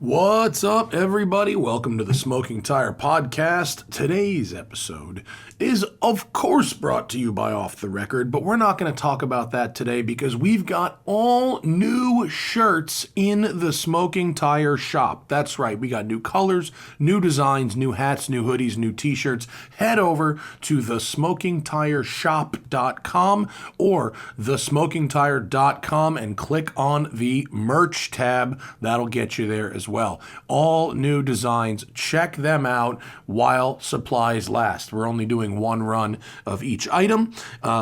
What's up, everybody? Welcome to the Smoking Tire Podcast. Today's episode is, of course, brought to you by Off the Record, but we're not going to talk about that today because we've got all new shirts in the Smoking Tire shop. That's right. We got new colors, new designs, new hats, new hoodies, new t-shirts. Head over to thesmokingtireshop.com or thesmokingtire.com and click on the merch tab. That'll get you there as well. All new designs. Check them out while supplies last. We're only doing one run of each item,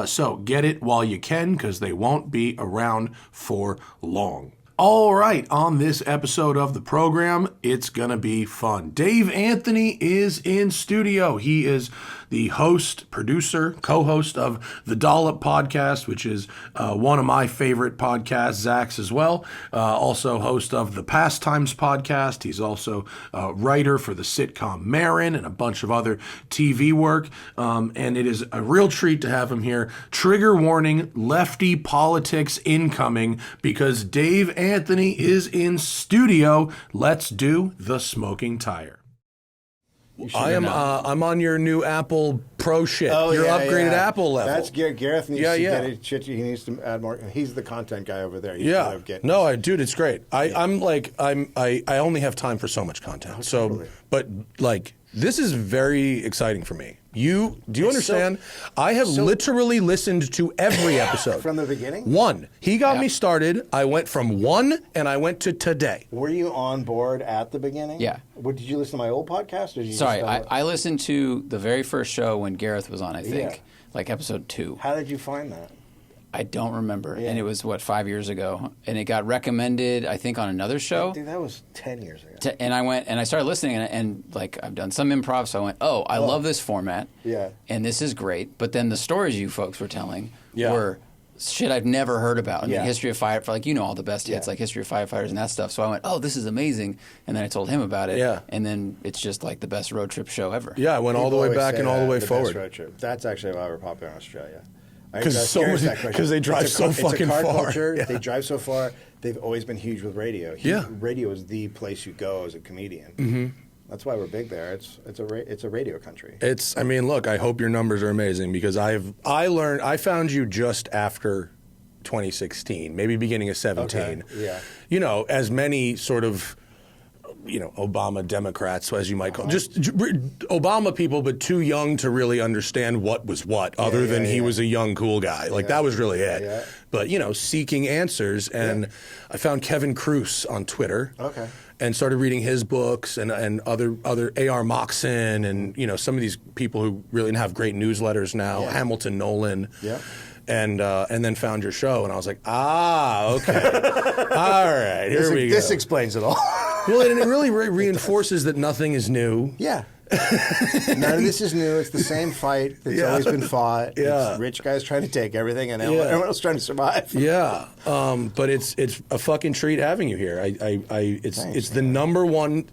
so get it while you can because they won't be around for long. All right, on this episode of the program, it's gonna be fun. Dave Anthony is in studio. He is the host, producer, co-host of the Dollop podcast, which is one of my favorite podcasts, Zach's as well. Also host of the Pastimes podcast. He's also a writer for the sitcom Marin and a bunch of other TV work. And it is a real treat to have him here. Trigger warning, lefty politics incoming, because Dave Anthony is in studio. Let's do the Smoking Tire. I'm on your new Apple Pro shit. Oh, your yeah, upgraded yeah. Apple level. That's Gareth needs to get it. He needs to add more. He's the content guy over there. Dude, it's great. I only have time for so much content. Oh, so, totally. but like, this is very exciting for me. Do you understand? I have literally listened to every episode. From the beginning? One. He got me started. I went from one and I went to today. Were you on board at the beginning? Yeah. Did you listen to my old podcast? Or did you Sorry, I listened to the very first show when Gareth was on, I think, Yeah. like episode 2. How did you find that? I don't remember. Yeah. And it was, 5 years ago? And it got recommended, I think, on another show. Dude, that was 10 years ago. And I went and I started listening, and like, I've done some improv, so I went, I love this format. Yeah. And this is great. But then the stories you folks were telling Yeah. were shit I've never heard about. I mean, Yeah. history of fire, all the best hits, like history of firefighters and that stuff. So I went, this is amazing. And then I told him about it. Yeah. And then it's just like the best road trip show ever. Yeah, I went all the way back and all the way forward. Best road trip. That's actually why we're popular in Australia. Because they drive so fucking far. Culture. Yeah. They drive so far. They've always been huge with radio. Yeah. Radio is the place you go as a comedian. Mm-hmm. That's why we're big there. It's a radio country. Look, I hope your numbers are amazing because I found you just after 2016, maybe beginning of 17. Okay. Yeah. You know, as many sort of, Obama Democrats, as you might call just Obama people, but too young to really understand what was what, other than he was a young, cool guy. Like, that was really it. Yeah. But, seeking answers. And I found Kevin Cruz on Twitter. Okay. And started reading his books and other A.R. Moxon and, some of these people who really have great newsletters now, Hamilton Nolan. Yeah. And then found your show, and I was like, okay. All right, here we go. This explains it all. Well, and it really reinforces that nothing is new. Yeah. None of this is new. It's the same fight that's always been fought. Yeah. It's rich guys trying to take everything and everyone else trying to survive. Yeah. But it's a fucking treat having you here. It's the number one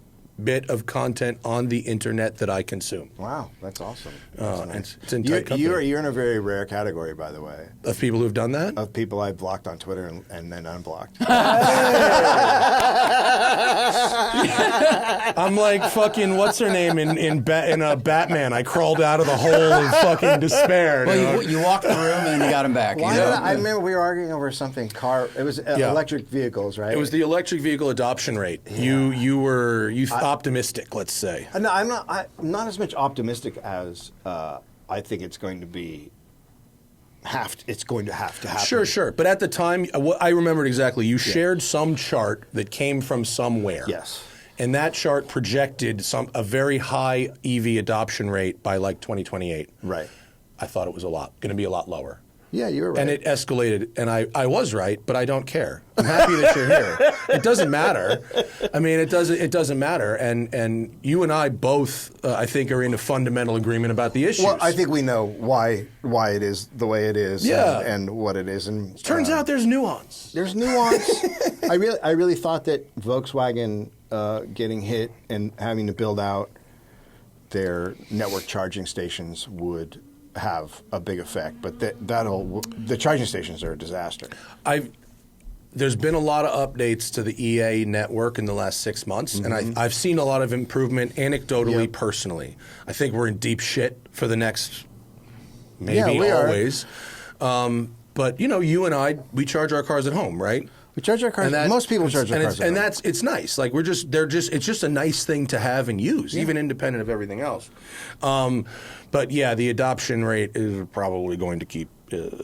bit of content on the internet that I consume. Wow, that's awesome. That's nice. It's in tight company. You're in a very rare category, by the way. Of people who've done that? Of people I blocked on Twitter and then unblocked. I'm like fucking what's her name in Batman. I crawled out of the hole of fucking despair. Well, you walked the room and then you got him back. I remember we were arguing over something It was electric vehicles, right? It was the electric vehicle adoption rate. Yeah. You were optimistic, let's say. No, I'm not as much optimistic as I think it's going to be. It's going to have to happen. Sure. But at the time, I remembered exactly. You shared some chart that came from somewhere. Yes. And that chart projected a very high EV adoption rate by like 2028. Right. I thought it was going to be a lot lower. Yeah, you were right. And it escalated, and I was right, but I don't care. I'm happy that you're here. It doesn't matter. I mean, it doesn't matter. And you and I both, I think, are in a fundamental agreement about the issues. Well, I think we know why it is the way it is, and what it is. And turns out there's nuance. There's nuance. I really thought that Volkswagen getting hit and having to build out their network charging stations would have a big effect, but the charging stations are a disaster. there's been a lot of updates to the EA network in the last 6 months, and I've seen a lot of improvement anecdotally, personally. I think we're in deep shit for the next maybe always. But, you and I, we charge our cars at home, right? We charge our cars. Most people charge their cars. And it's nice. Like it's just a nice thing to have and use, even independent of everything else. But yeah, the adoption rate is probably going to keep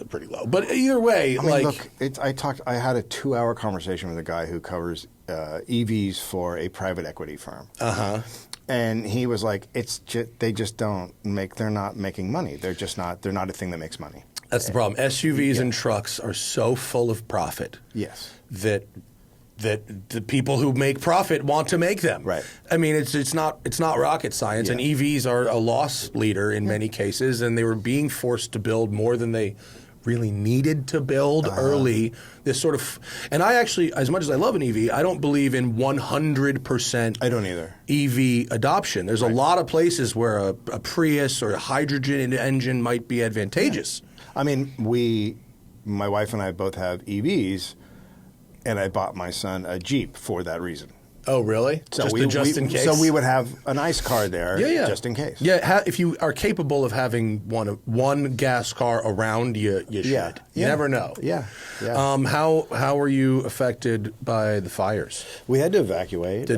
pretty low. But either way, look, I had a 2-hour conversation with a guy who covers EVs for a private equity firm. And he was like, they just don't make. They're not making money. They're just not. They're not a thing that makes money. That's the problem. SUVs and trucks are so full of profit. Yes. That the people who make profit want to make them. Right. I mean, it's not rocket science, and EVs are a loss leader in many cases, and they were being forced to build more than they really needed to build early. This sort of, and I actually, as much as I love an EV, I don't believe in 100%. I don't either. EV adoption. There's a lot of places where a Prius or a hydrogen engine might be advantageous. Yeah. I mean, my wife and I both have EVs, and I bought my son a Jeep for that reason. Oh, really? So just in case? So we would have an ICE car there just in case. Yeah, if you are capable of having one gas car around you, you should. You never know. Yeah. How were you affected by the fires? We had to evacuate.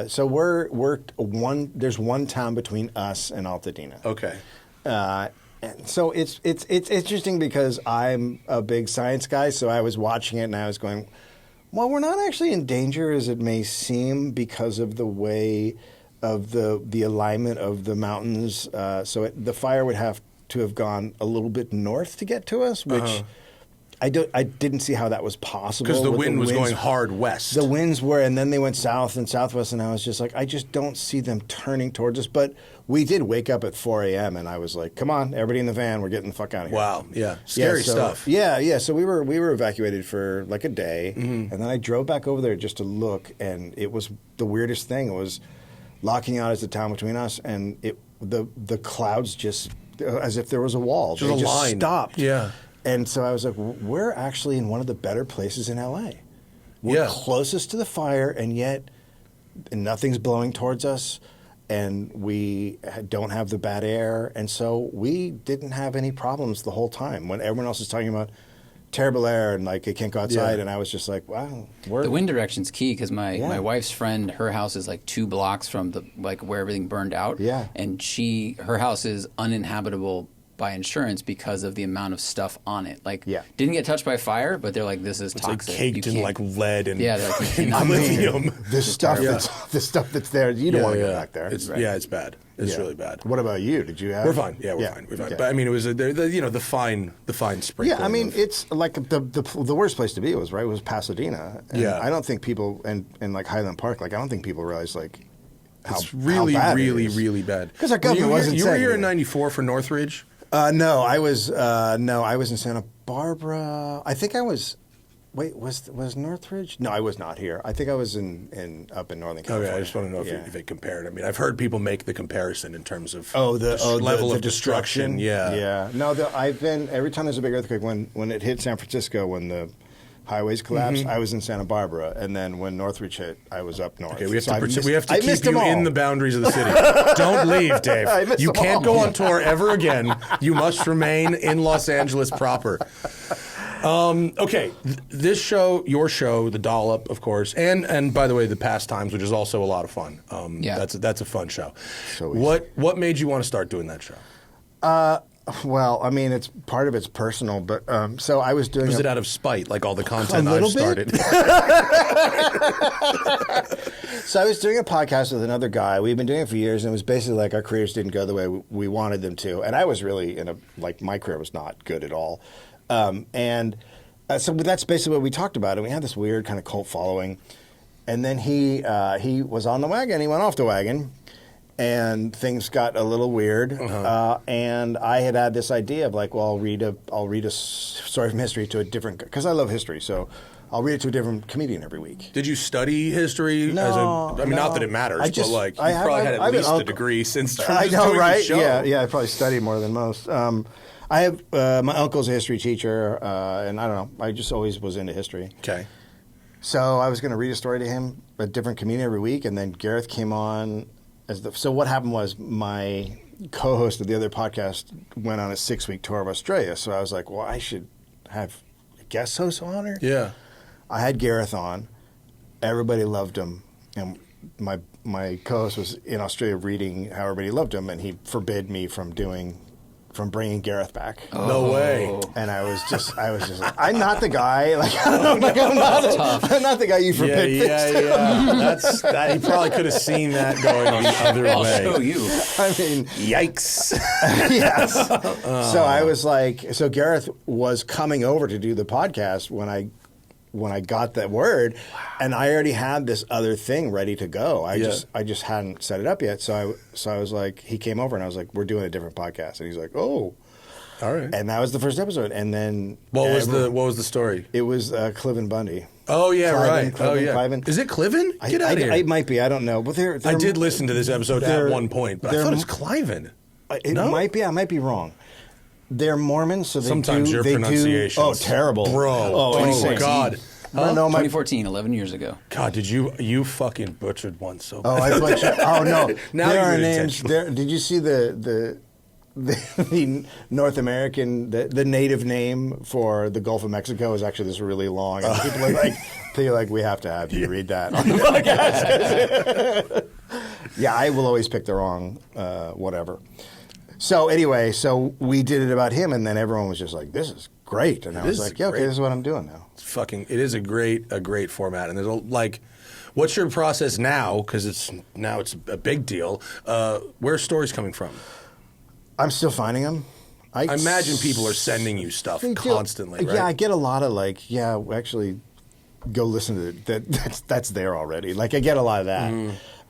So there's one town between us and Altadena. Okay. So it's interesting because I'm a big science guy, so I was watching it and I was going, well, we're not actually in danger as it may seem because of the way of the alignment of the mountains. The fire would have to have gone a little bit north to get to us, which I didn't see how that was possible. Because the wind was going hard west. The winds were, and then they went south and southwest, and I was just like, I just don't see them turning towards us. But we did wake up at 4 a.m., and I was like, come on, everybody in the van, we're getting the fuck out of here. Wow, yeah. Scary stuff. Yeah. So we were evacuated for like a day, and then I drove back over there just to look, and it was the weirdest thing. It was locking out as the town between us, and the clouds just, as if there was a wall. Just they just line. Stopped. Yeah. And so I was like, we're actually in one of the better places in L.A. We're closest to the fire, and yet nothing's blowing towards us, and we don't have the bad air. And so we didn't have any problems the whole time. When everyone else is talking about terrible air and like it can't go outside, and I was just like, wow. The wind direction's key because my wife's friend, her house is like 2 blocks from where everything burned out. Yeah. And her house is uninhabitable by insurance because of the amount of stuff on it. Didn't get touched by fire, but they're like, this is toxic. It's like caked in like lead and lithium. The stuff that's there, you don't want to go back there. It's bad. It's really bad. What about you? Did you have? We're fine. Yeah, we're fine. We're fine. Okay. But I mean, it was the fine sprinkling. Yeah, I mean, it's like the worst place to be was Pasadena. And I don't think people and like Highland Park. Like I don't think people realize like how it's really, how bad really, it is. really bad. Because our government wasn't. You were here in '94 for Northridge. No, I was in Santa Barbara. I think I was. Wait, was Northridge? No, I was not here. I think I was up in Northern California. Okay, I just want to know if it compared. I mean, I've heard people make the comparison in terms of the level of destruction. Yeah. No, I've been every time there's a big earthquake. When it hit San Francisco, when the highways collapsed, I was in Santa Barbara, and then when Northridge hit, I was up north. Okay, we have to keep you in the boundaries of the city. Don't leave, Dave. You can't go on tour ever again. You must remain in Los Angeles proper. Okay, this show, your show, the Dollop, of course, and by the way, the Pastimes, which is also a lot of fun. That's a fun show. So what made you want to start doing that show? Well, I mean, it's part of it's personal, but so I was doing. Was it out of spite, like all the content I've started? So I was doing a podcast with another guy. We've been doing it for years, and it was basically like our careers didn't go the way we wanted them to, and I was really my career was not good at all, so that's basically what we talked about, and we had this weird kind of cult following, and then he was on the wagon, he went off the wagon. And things got a little weird, and I had this idea of like, well, I'll read a story from history to a different, because I love history, so I'll read it to a different comedian every week. Did you study history? No, not that it matters, but like you probably had at least a degree since. I know, right? Yeah, I probably studied more than most. I have my uncle's a history teacher, and I don't know. I just always was into history. Okay. So I was going to read a story to him, a different comedian every week, and then Gareth came on as the. So what happened was my co-host of the other podcast went on a 6-week tour of Australia. So I was like, well, I should have a guest host on her. Yeah. I had Gareth on. Everybody loved him, and my co-host was in Australia reading how everybody loved him, and he forbid me from bringing Gareth back. No way. And I was just like, I'm not the guy. Like, I'm not the guy you forbid things to. That's that. He probably could have seen that going the other I'll way. show you. I mean, Yikes. yes. So I was like, so Gareth was coming over to do the podcast when I got that word, and I already had this other thing ready to go. I just hadn't set it up yet. So I was like, he came over and I was like, we're doing a different podcast, and he's like, oh, all right. and that was the first episode. And then What was the story? It was Cliven Bundy. Oh yeah, Cliven, right. Cliven. Is it Cliven? Get out of here. It might be. I don't know. But I did listen to this episode at one point, but I thought it was Cliven. It might be. I might be wrong. They're Mormons, so Sometimes your pronunciation. Oh, terrible, bro. Oh God. Huh? No, 2014, 11 years ago. God, did you fucking butchered one so bad. Oh, I butchered. Oh no. Now there you're are names. Did you see the North American the native name for the Gulf of Mexico is actually this really long. And people are like, we have to have you read that on the podcast. Yeah, I will always pick the wrong whatever. So anyway, so we did it about him, and then everyone was just like, "This is great," and I was like, "Yeah, okay, this is what I'm doing now." It is a great format, and there's what's your process now? Because it's a big deal. Where's stories coming from? I'm still finding them. I imagine people are sending you stuff constantly, right? Yeah, I get a lot of actually, go listen to it. That's there already. Like, I get a lot of that.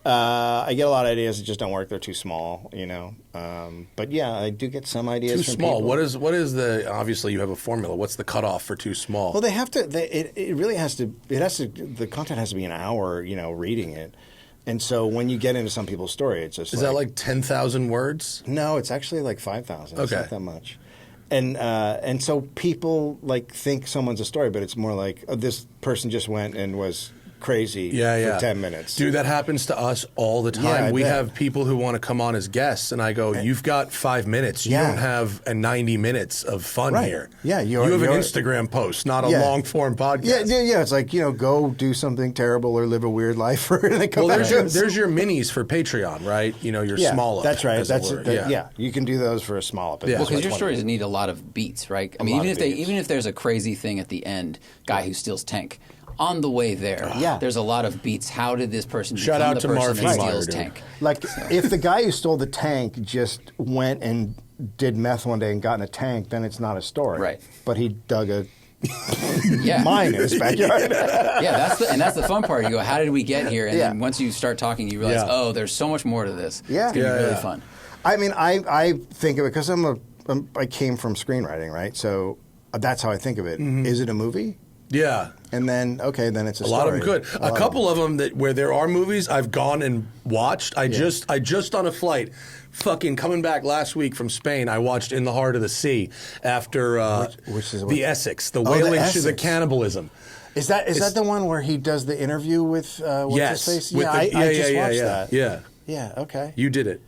I get a lot of ideas that just don't work. They're too small, But yeah, I do get some ideas. Too from small. people. What is the? Obviously, you have a formula. What's the cutoff for too small? Well, they have to. It really has to. It has to. The content has to be an hour. Reading it. And so when you get into some people's story, it's just is that like 10,000 words? No, it's actually like 5,000. Okay, it's not that much. And so people think someone's a story, but it's more like this person just went and was crazy for 10 minutes. Dude, that happens to us all the time. Yeah, we have people who want to come on as guests, and I go, you've got 5 minutes. You don't have 90 minutes of fun here. Yeah, you have an Instagram post, not a long-form podcast. Yeah. It's like, go do something terrible or live a weird life. And then come back. There's your minis for Patreon, right? Your small up. That's right. You can do those for a small up. Well, because your stories need a lot of beats, right? I mean, even if there's a crazy thing at the end, guy who steals tank. On the way there, there's a lot of beats. How did this person become the person that steals tank? Like, if the guy who stole the tank just went and did meth one day and got in a tank, then it's not a story. Right. But he dug a mine in his backyard. That's the fun part. You go, how did we get here? And then once you start talking, you realize, there's so much more to this. Yeah. It's going to be really fun. I mean, I think of it because I came from screenwriting, right? So that's how I think of it. Mm-hmm. Is it a movie? Yeah. And then, then it's a story. A lot of them could. A couple of them where there are movies I've gone and watched. I just on a flight, fucking coming back last week from Spain, I watched In the Heart of the Sea after the Essex, the whaling, the cannibalism. Is that the one where he does the interview with what's his face? Yeah, I just watched that. Yeah. Yeah, okay. You did it.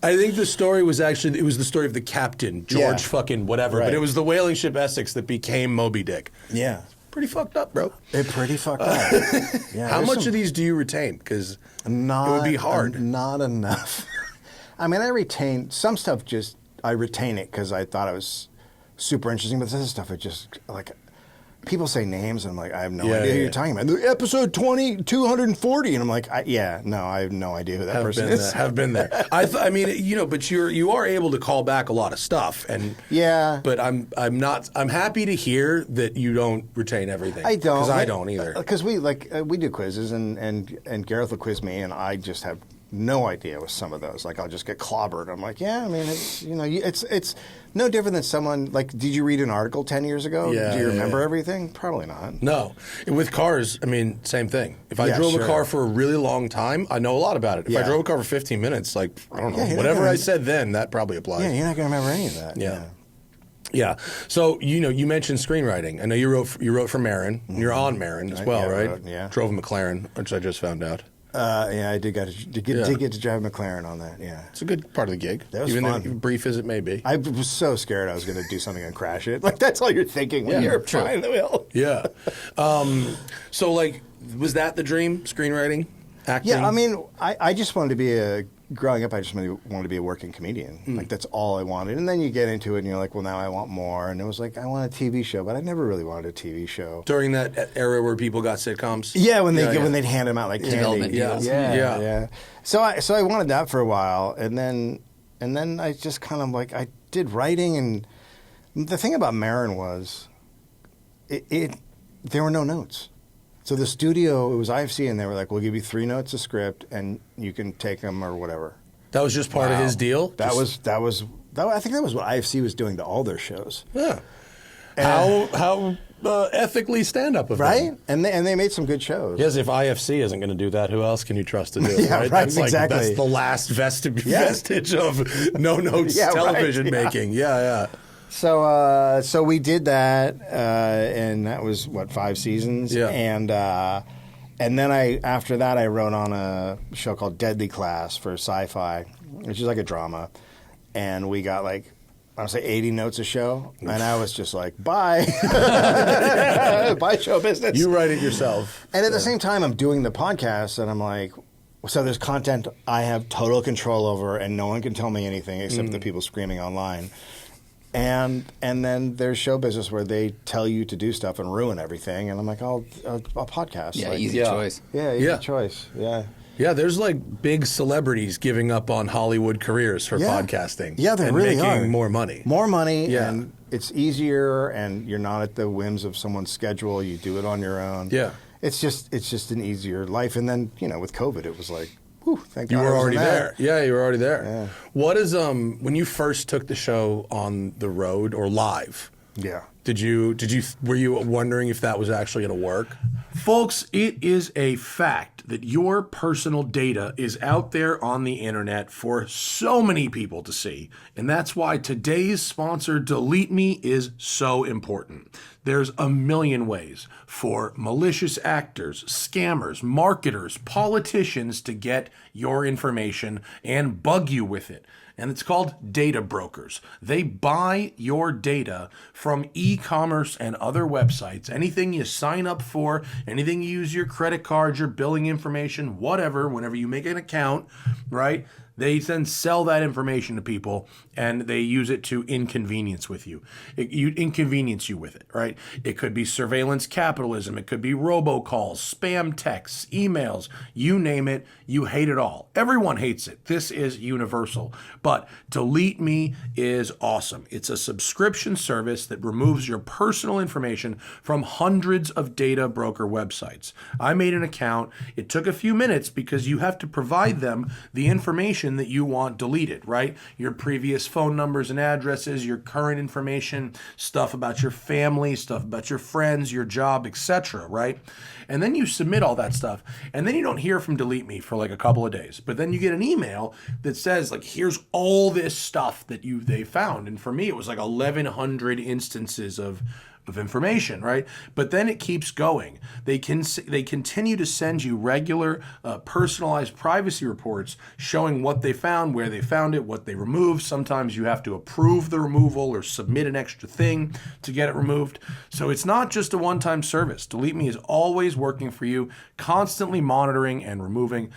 I think the story was it was the story of the captain, George fucking whatever, but it was the whaling ship Essex that became Moby Dick. Yeah. Pretty fucked up, bro. Pretty fucked up. Yeah, how much of these do you retain? Because it would be hard. Not enough. I mean, I retain some stuff. I retain it because I thought it was super interesting, but this other stuff, it just people say names, and I'm like, I have no idea who you're talking about. Episode 240, and I'm like, I have no idea who that person is. Have been there. I mean, but you are able to call back a lot of stuff, and But I'm happy to hear that you don't retain everything. I don't, because I don't either. Because we do quizzes, and Gareth will quiz me, and I just have no idea with some of those. Like, I'll just get clobbered. I'm like, I mean, it's no different than someone, like, did you read an article 10 years ago? Yeah, do you remember everything? Probably not. No. With cars, I mean, same thing. If I drove a car for a really long time, I know a lot about it. If I drove a car for 15 minutes, I don't know, whatever I said then, that probably applies. Yeah, you're not going to remember any of that. Yeah. Yeah. So, you mentioned screenwriting. I know you wrote for Marin. Mm-hmm. You're on Marin as well, right? Yeah. Drove a McLaren, which I just found out. Yeah, I did get to drive McLaren on that, yeah. It's a good part of the gig. That was fun. Brief as it may be. I was so scared I was going to do something and crash it. Like, that's all you're thinking when you're behind the wheel. Yeah. So, was that the dream, screenwriting, acting? Yeah, I mean, I just wanted to be growing up, I just wanted to be a working comedian. Like, that's all I wanted. And then you get into it, and you're like, well, now I want more. And it was like, I want a TV show, but I never really wanted a TV show. During that era where people got sitcoms? Yeah, when they'd hand them out like candy. Development deals. Yeah. So I wanted that for a while, and then I just kind of I did writing, and the thing about Marin was, there were no notes. So the studio, it was IFC, and they were like, we'll give you 3 notes of script, and you can take them or whatever. That was just part of his deal? I think that was what IFC was doing to all their shows. Yeah. How ethically stand-up of right? them. And they made some good shows. Yes, if IFC isn't going to do that, who else can you trust to do it? Yeah, right? That's exactly. That's the last vestige of no-notes television making. Yeah. So we did that, and that was 5 seasons. Yeah. And then after that I wrote on a show called Deadly Class for Sci-Fi, which is like a drama, and we got I would say 80 notes a show, and I was just like, bye, bye show business. You write it yourself, and at the same time I'm doing the podcast, and I'm like, so there's content I have total control over, and no one can tell me anything except the people screaming online. And then there's show business where they tell you to do stuff and ruin everything, and I'm like, I'll podcast. Yeah, easy choice. Yeah, easy choice. Yeah. Yeah, there's big celebrities giving up on Hollywood careers for podcasting. Yeah, they really are. Making more money. More money, and it's easier, and you're not at the whims of someone's schedule. You do it on your own. Yeah. It's just an easier life. And then, with COVID, it was like, whew, thank God. You were already there. Yeah, you were already there. Yeah. What is, when you first took the show on the road or live? Yeah. Were you wondering if that was actually going to work? Folks, it is a fact that your personal data is out there on the internet for so many people to see. And that's why today's sponsor, Delete Me, is so important. There's a million ways for malicious actors, scammers, marketers, politicians to get your information and bug you with it. And it's called data brokers. They buy your data from e-commerce and other websites. Anything you sign up for, anything you use your credit card, your billing information, whatever, whenever you make an account, right? They then sell that information to people, and they use it to inconvenience with you. Inconvenience you with it, right? It could be surveillance capitalism. It could be robocalls, spam texts, emails, you name it. You hate it all. Everyone hates it. This is universal. But Delete Me is awesome. It's a subscription service that removes your personal information from hundreds of data broker websites. I made an account. It took a few minutes because you have to provide them the information that you want deleted, right? Your previous phone numbers and addresses, your current information, stuff about your family, stuff about your friends, your job, etc., right? And then you submit all that stuff, and then you don't hear from Delete Me for a couple of days. But then you get an email that says, here's all this stuff that they found. And for me, it was 1,100 instances of information, right? But then it keeps going. They continue to send you regular personalized privacy reports showing what they found, where they found it, what they removed. Sometimes you have to approve the removal or submit an extra thing to get it removed. So it's not just a one-time service. Delete Me is always working for you, constantly monitoring and removing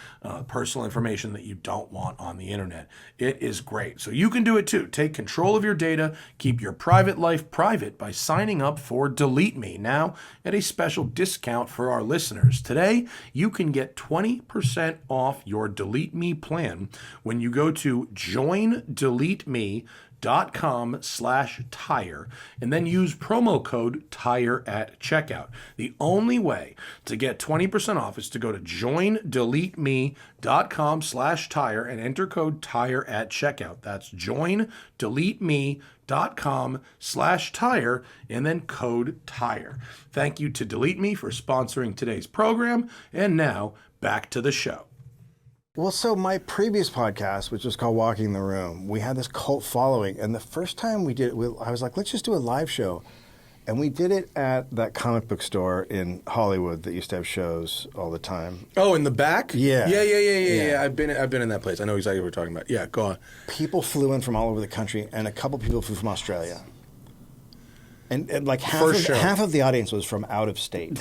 personal information that you don't want on the internet. It is great. So you can do it too. Take control of your data, keep your private life private by signing up for Delete Me now at a special discount for our listeners. Today, you can get 20% off your Delete Me plan when you go to joindeleteme.com/tire and then use promo code TIRE at checkout. The only way to get 20% off is to go to joindeleteme.com/tire and enter code TIRE at checkout. That's joindeleteme.com/tire and then code TIRE. Thank you to Delete Me for sponsoring today's program. And now back to the show. Well, so my previous podcast, which was called Walking the Room, we had this cult following. And the first time we did it, I was like, let's just do a live show. And we did it at that comic book store in Hollywood that used to have shows all the time. Oh, in the back? Yeah. Yeah. I've been in that place. I know exactly what you're talking about. Yeah, go on. People flew in from all over the country, and a couple people flew from Australia. And like half of the audience was from out of state.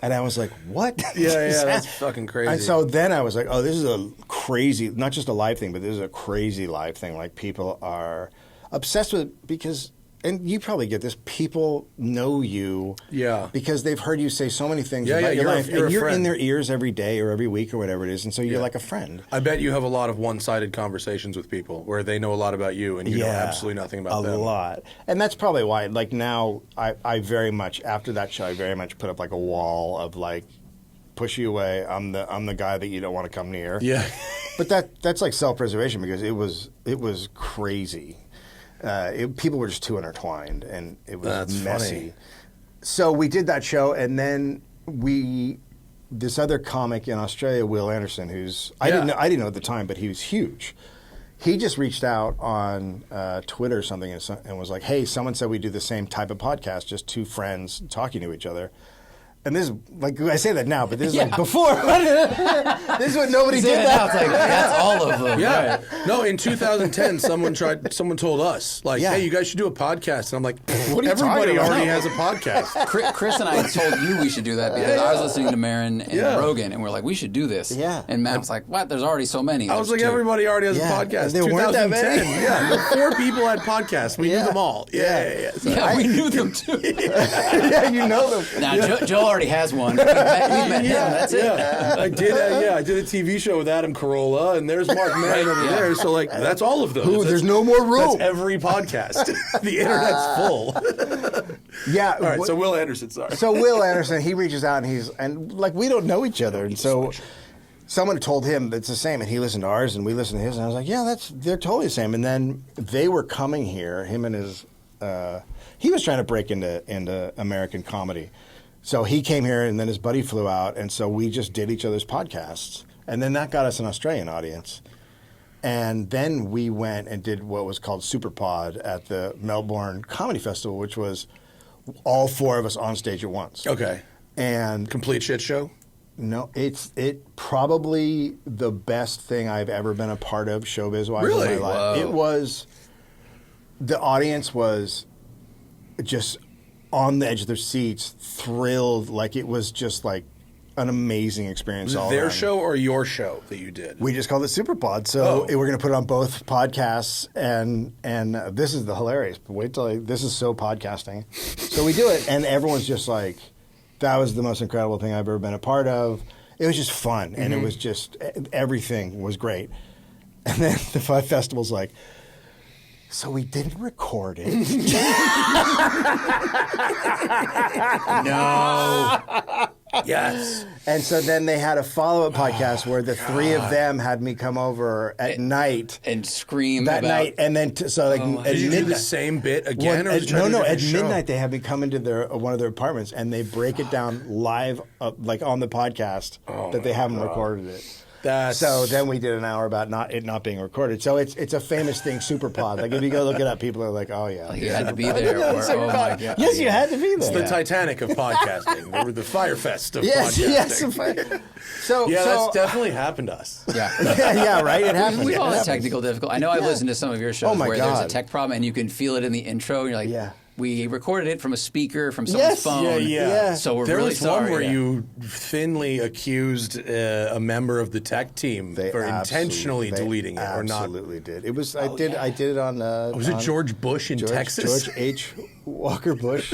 And I was like, what? Yeah, that's fucking crazy. And so then I was like, oh, this is a crazy, not just a live thing, but this is a crazy live thing. Like, people are obsessed with it because, and you probably get this, people know you because they've heard you say so many things about your life. And you're in their ears every day or every week or whatever it is, and so you're like a friend. I bet you have a lot of one-sided conversations with people where they know a lot about you and you know absolutely nothing about them. A lot. And that's probably why, like, now I very much, after that show, I very much put up like a wall of like, push you away. I'm the guy that you don't want to come near. Yeah. But that's like self-preservation because it was crazy. People were just too intertwined, and it was messy. Funny. So we did that show, and then this other comic in Australia, Will Anderson, who's I didn't know at the time, but he was huge. He just reached out on Twitter or something and was like, "Hey, someone said we do the same type of podcast, just two friends talking to each other." And this is, like, I say that now, but this is like before. This is when nobody did that. It's like, that's all of them. Yeah. Right. No, in 2010, someone told us, like, hey, you guys should do a podcast. And I'm like, everybody already has a podcast. Chris and I told you we should do that because I was listening to Marin and Rogan, and we're like, we should do this. Yeah. And Matt was like, what? There's already so many. I was like, everybody already has a podcast. There weren't that many. Yeah. 4 people had podcasts. We knew them all. Yeah. So we knew them too. You know them. Now, Joe already has one. We met him. That's it. I did a TV show with Adam Carolla, and there's Mark Maron over there. So, like, that's all of them. There's no more room. That's every podcast. The internet's full. Yeah. All right. So Will Anderson, sorry. So Will Anderson, he reaches out and like, we don't know each other, and so someone told him it's the same, and he listened to ours, and we listened to his, and I was like, yeah, they're totally the same. And then they were coming here. Him and his, he was trying to break into American comedy. So he came here, and then his buddy flew out, and so we just did each other's podcasts. And then that got us an Australian audience. And then we went and did what was called Superpod at the Melbourne Comedy Festival, which was all 4 of us on stage at once. Okay. And complete shit show? No, it probably the best thing I've ever been a part of showbiz-wise in my life. Whoa. It was, the audience was just on the edge of their seats, thrilled, like it was just like an amazing experience. Was it their show or your show that you did? We just called it Superpod, so we're going to put it on both podcasts, and this is the hilarious. But wait till this is so podcasting. So we do it, and everyone's just like, that was the most incredible thing I've ever been a part of. It was just fun, and it was just, everything was great. And then the festival's like, so we didn't record it. No. Yes. And so then they had a follow-up podcast where the 3 of them had me come over at night and scream that night, and then did you do the same bit again? Well, no. At midnight they had me come into one of their apartments, and they break it down live, like on the podcast that they haven't recorded it. So then we did an hour about it not being recorded. So it's a famous thing, Superpod. Like, if you go look it up, people are like, oh yeah, you had to be there. Yes, you had to be there. It's the Titanic of podcasting, the Firefest of podcasting. Yes. So that's definitely happened to us. Yeah, right. It happened. We've all had technical difficulty. I know I've listened to some of your shows where there's a tech problem and you can feel it in the intro, and you're like, we recorded it from a speaker from someone's phone. Yeah. So we're there really was sorry. One where you thinly accused a member of the tech team for intentionally deleting it or not. Absolutely did. It was. I did it on. Was it George Bush in Texas? George H. Walker Bush.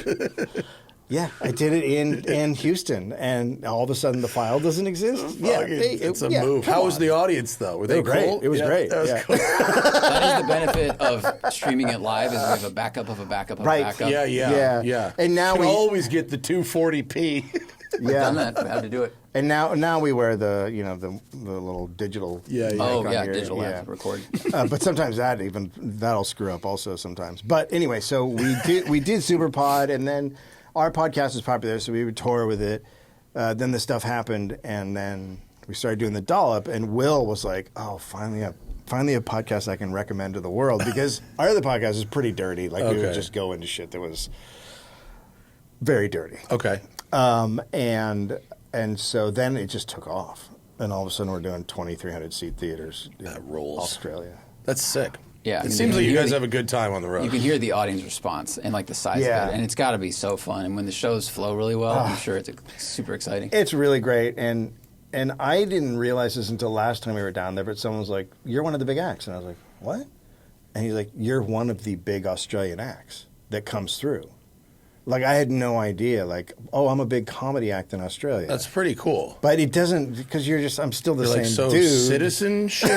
Yeah, I did it in Houston, and all of a sudden the file doesn't exist. It's a move. How was the audience, though? Were they great? Cool? It was great. That was cool. That is the benefit of streaming it live, is we have a backup of a backup of a backup. Yeah. And now we always get the 240p. We've done that. We had to do it. And now we wear the little digital. Digital record. But sometimes that'll screw up also sometimes. But anyway, so we did Superpod, and then our podcast was popular, so we would tour with it. Then the stuff happened, and then we started doing the Dollop, and Will was like, "Oh, finally a podcast I can recommend to the world," because our other podcast is pretty dirty. Like we would just go into shit that was very dirty. Okay. And so then it just took off, and all of a sudden we're doing 2,300 seat theaters. That rules. Australia. That's sick. Yeah, it seems like you guys have a good time on the road. You can hear the audience response and like the size of it, and it's got to be so fun. And when the shows flow really well, I'm sure it's super exciting. It's really great, and I didn't realize this until last time we were down there. But someone was like, "You're one of the big acts," and I was like, "What?" And he's like, "You're one of the big Australian acts that comes through." Like, I had no idea. Like, oh, I'm a big comedy act in Australia. That's pretty cool. But it doesn't, because I'm still the same like, so dude. Citizenship?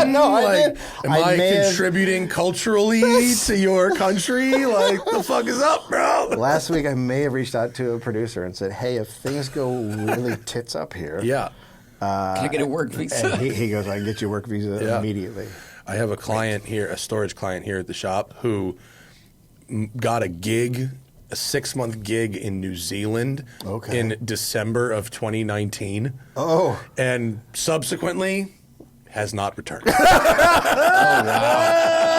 No, like, am I contributing culturally to your country? Like, the fuck is up, bro? Last week, I may have reached out to a producer and said, hey, if things go really tits up here. Yeah. Can I get a work visa? And he goes, I can get you a work visa immediately. I have a client here, a storage client here at the shop, who got a gig, a 6-month gig in New Zealand in December of 2019. Oh. And subsequently has not returned. Oh, wow.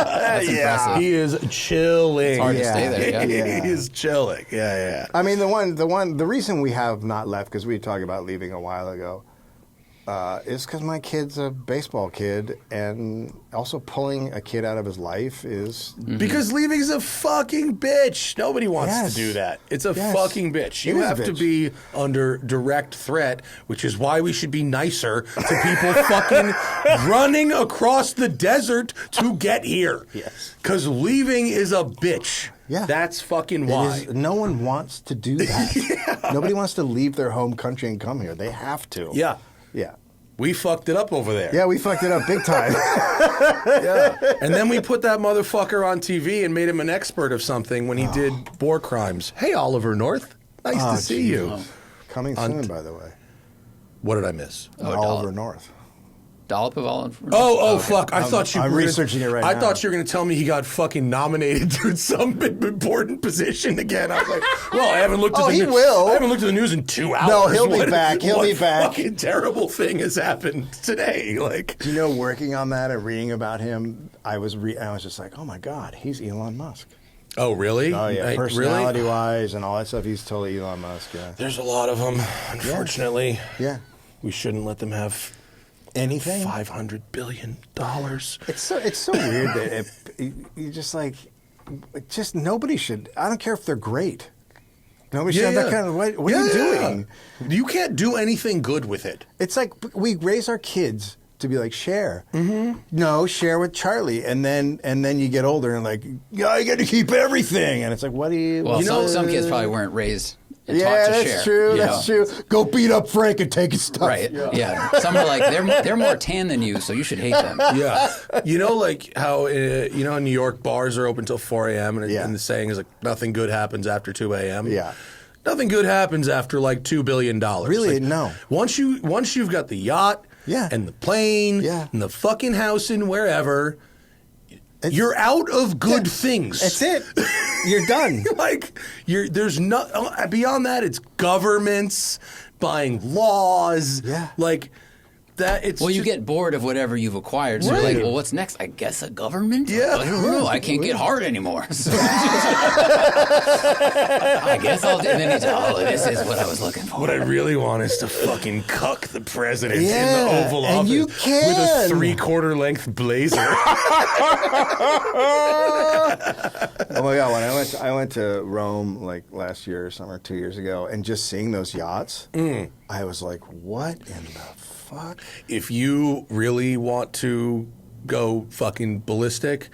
That's impressive. He is chilling. It's hard to stay there, yeah. He is chilling. Yeah. I mean, the reason we have not left, because we talked about leaving a while ago, is because my kid's a baseball kid, and also pulling a kid out of his life is... Because leaving's a fucking bitch. Nobody wants to do that. It's a fucking bitch. You have to be under direct threat, which is why we should be nicer to people fucking running across the desert to get here. Yes. Because leaving is a bitch. Yeah. That's fucking why. No one wants to do that. Nobody wants to leave their home country and come here. They have to. Yeah. Yeah. We fucked it up over there. Yeah, we fucked it up big time. Yeah. And then we put that motherfucker on TV and made him an expert of something when he did war crimes. Hey, Oliver North. Nice to see you. Oh. Coming soon, by the way. What did I miss? Oliver North. Dollop of Oliver. Oh, fuck. I thought you were researching it right now. I thought you were going to tell me he got fucking nominated to some big important position again. I was like, well, I haven't looked at the news. will. I haven't looked at the news in 2 hours. No, he'll be back. He'll be back. What fucking terrible thing has happened today? Like, do you know, working on that and reading about him, I was just like, oh my God, he's Elon Musk. oh, really? Oh yeah, Like, personality-wise and all that stuff, he's totally Elon Musk. Yeah. There's a lot of them, unfortunately. Yeah. We shouldn't let them have anything. $500 billion. It's so weird that you just like, just nobody should. I don't care if they're great. Nobody should have that kind of. What are you doing? You can't do anything good with it. It's like we raise our kids to be like, share. Mm-hmm. No, share with Charlie, and then you get older and like, yeah, I got to keep everything, and it's like, what do you? Well, some kids probably weren't raised and taught to share. That's true. That's true. Go beat up Frank and take his stuff. Right. Yeah. Some are like they're more tan than you, so you should hate them. Yeah. You know, like how in New York bars are open till 4 a.m. and the saying is like nothing good happens after 2 a.m. Yeah. Nothing good happens after like $2 billion. Really? Like, no. Once you've got the yacht. Yeah. And the plane. Yeah. And the fucking house in wherever. You're out of good things. That's it. You're done. There's no beyond that. It's governments buying laws. Yeah. Like that. It's you get bored of whatever you've acquired. So you're like, well, what's next? I guess a government. Yeah. I don't know. I can't get hard anymore. So I guess I'll do. And then he's this is what I was looking for. What I really want is to fucking cuck the president in Yeah, the Oval and Office you with can. a 3/4 length blazer. Oh my God! When I went to Rome like last year or summer, 2 years ago, and just seeing those yachts, I was like, what in the fuck? If you really want to go fucking ballistic,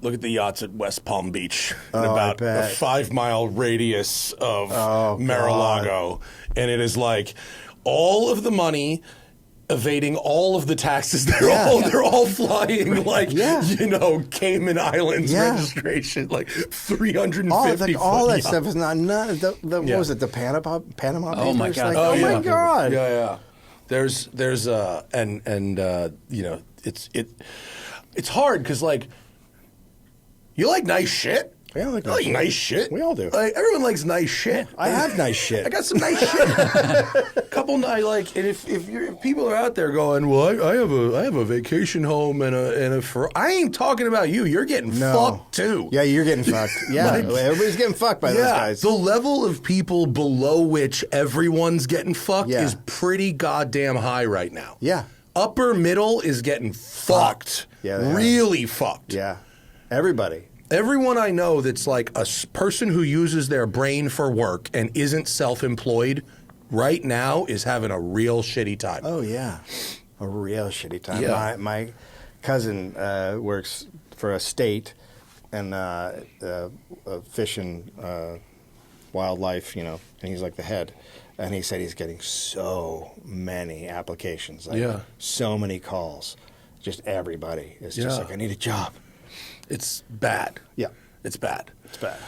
look at the yachts at West Palm Beach in about a 5-mile radius of Mar-a-Lago. And it is like all of the money evading all of the taxes. They're all flying like Cayman Islands registration, like 350. All that stuff is not what was it? The Panama Papers? Oh my God! Like, my God! Yeah. There's it's hard because like you like nice shit. Yeah, I like nice shit. We all do. Like, everyone likes nice shit. I have nice shit. I got some nice shit. A couple couple nights, like, and if people are out there going, well, I have a vacation home and I ain't talking about you. You're getting fucked too. Yeah, you're getting fucked. Yeah, everybody's getting fucked by those guys. The level of people below which everyone's getting fucked is pretty goddamn high right now. Yeah. Upper middle is getting fucked. Yeah, really fucked. Yeah, everybody. Everyone I know that's like a person who uses their brain for work and isn't self-employed right now is having a real shitty time. Oh, yeah. A real shitty time. Yeah. My cousin works for a state and fish and wildlife, and he's like the head. And he said he's getting so many applications, so many calls. Just everybody is just like, I need a job. It's bad. Yeah. It's bad. It's bad.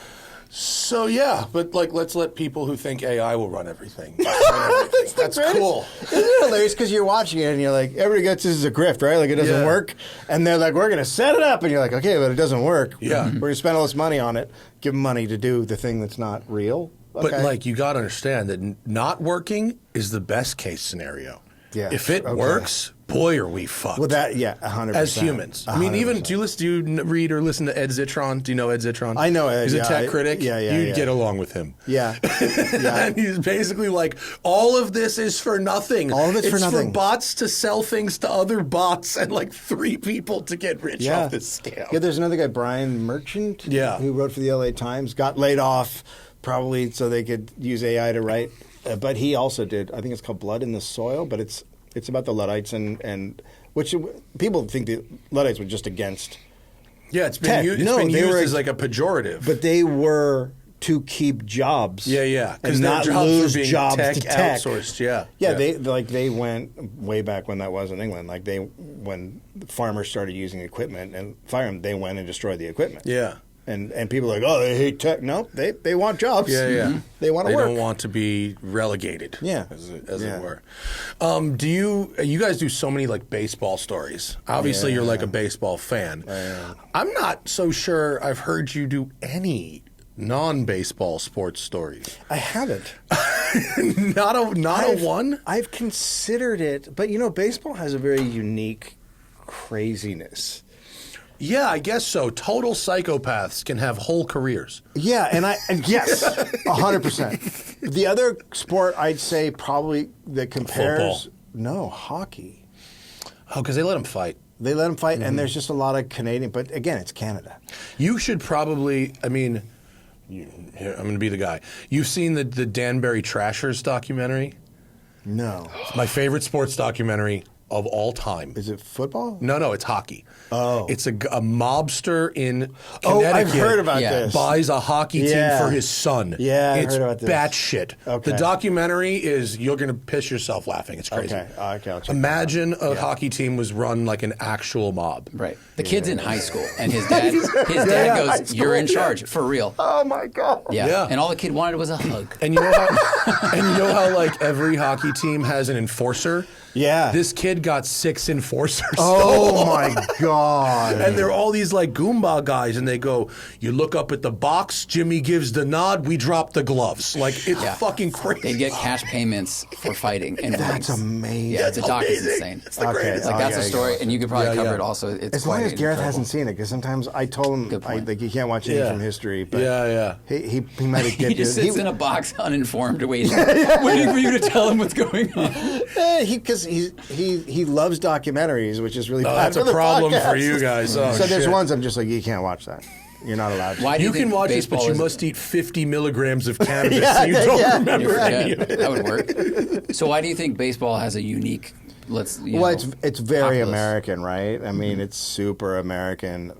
So, but like, let's let people who think AI will run everything. That's cool. Isn't it hilarious? Because you're watching it and you're like, everybody gets this is a grift, right? Like, it doesn't work. And they're like, we're going to set it up. And you're like, okay, but it doesn't work. Yeah. We're going to spend all this money on it, give them money to do the thing that's not real. Okay. But, like, you got to understand that not working is the best case scenario. Yeah. If it works, boy, are we fucked. Well, 100%. As humans. 100%. I mean, even, do you read or listen to Ed Zitron? Do you know Ed Zitron? I know Ed. He's a tech critic. You'd get along with him. Yeah. And he's basically like, all of this is for nothing. All of it's for nothing. It's for bots to sell things to other bots and like 3 people to get rich off this scam. Yeah, there's another guy, Brian Merchant, who wrote for the LA Times, got laid off probably so they could use AI to write. But he also did, I think it's called Blood in the Soil, but it's about the Luddites and which people think the Luddites were just against. Yeah, it's been used as like a pejorative. But they were to keep jobs. Yeah, because not lose jobs to tech. Outsourced. Yeah. They went way back when that was in England. Like when farmers started using equipment and fire them, they went and destroyed the equipment. Yeah. And people are like, oh, they hate tech. No, they want jobs. Yeah. They want to work. They don't want to be relegated. Yeah. As it were. You guys do so many like baseball stories. Obviously, you're like a baseball fan. I'm not so sure I've heard you do any non-baseball sports stories. I haven't. not a one? I've considered it, but baseball has a very unique craziness. Yeah, I guess so. Total psychopaths can have whole careers. Yeah, and yes, 100%. The other sport I'd say probably that compares. Football. No, hockey. Oh, because they let them fight. They let them fight, and there's just a lot of Canadian. But again, it's Canada. You should probably. I mean, here, I'm going to be the guy. You've seen the Danbury Trashers documentary? No. It's my favorite sports documentary of all time. Is it football? No, it's hockey. Oh. It's a mobster in Connecticut. Oh, I've heard about this. Buys a hockey team for his son. Yeah, I've heard about this. Batshit. Okay. The documentary is, you're going to piss yourself laughing. It's crazy. Okay, I'll check Imagine a hockey team was run like an actual mob. Right. The kid's in high school, and his dad goes, "You're in charge, for real." Oh, my God. Yeah. And all the kid wanted was a hug. And you know how like every hockey team has an enforcer? Yeah. This kid got 6 enforcers. Oh, my God. And they're all these like Goomba guys, and they go, you look up at the box, Jimmy gives the nod, we drop the gloves. Like, it's fucking crazy. They get cash payments for fighting. And that's amazing. Yeah, it's a doc. It's insane. It's the greatest. Like, that's a story, and you could probably cover it also. It's as long as Gareth hasn't seen it, because sometimes I told him like he can't watch anything from history. But he might have He just sits in a box uninformed, waiting for you to tell him what's going on. Because he loves documentaries, which is really bad. That's a problem for you guys. So there's ones I'm just like, you can't watch that. You're not allowed to. Why do you can watch this, but you must eat 50 milligrams of cannabis so you don't remember any of it. That would work. So why do you think baseball has a unique, it's very populace? American, right? I mean, it's super American.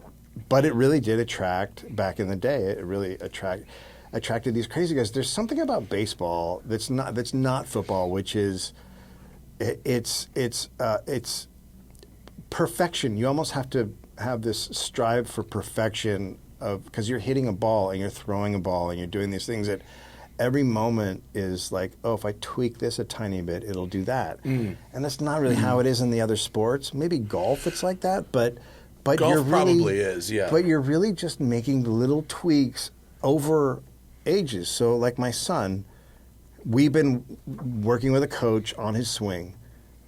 But it really did attract, back in the day, it really attracted these crazy guys. There's something about baseball that's not football, which is it's perfection. You almost have to have this strive for perfection because you're hitting a ball and you're throwing a ball and you're doing these things that every moment is like, oh, if I tweak this a tiny bit, it'll do that. And that's not really how it is in the other sports. Maybe golf, it's like that, but golf you're really, probably is, yeah. But you're really just making little tweaks over ages. So like my son, we've been working with a coach on his swing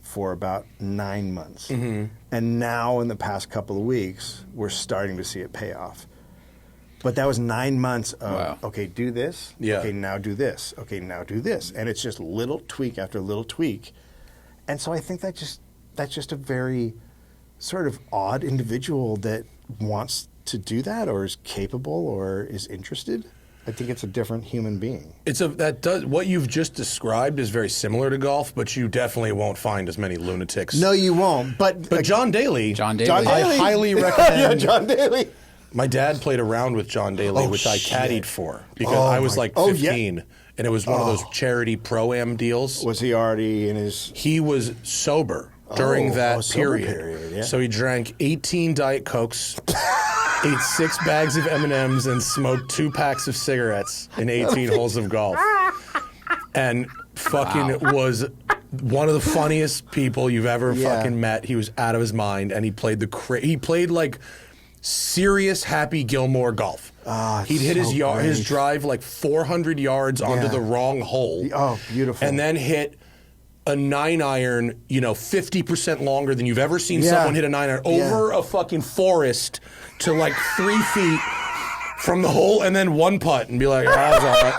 for about 9 months. Mm-hmm. And now in the past couple of weeks, we're starting to see it pay off. But that was 9 months of, okay, do this. Yeah. Okay, now do this. Okay, now do this. And it's just little tweak after little tweak. And so I think that's just a very sort of odd individual that wants to do that or is capable or is interested. I think it's a different human being. What you've just described is very similar to golf, but you definitely won't find as many lunatics. No, you won't. But John Daly, I highly recommend. Yeah, John Daly. My dad played a round with John Daly, which I caddied for because I was like 15, and it was one of those charity pro-am deals. Was he already in his? He was sober during that period. Yeah. So he drank 18 Diet Cokes. Ate 6 bags of M&Ms and smoked 2 packs of cigarettes in 18 holes of golf. And fucking was one of the funniest people you've ever fucking met. He was out of his mind, and he played he played like serious Happy Gilmore golf. He'd hit his drive like 400 yards onto the wrong hole. Oh, beautiful. And then hit a 9-iron, 50% longer than you've ever seen someone hit a 9-iron over a fucking forest to like 3 feet from the hole, and then one putt and be like, that was all right.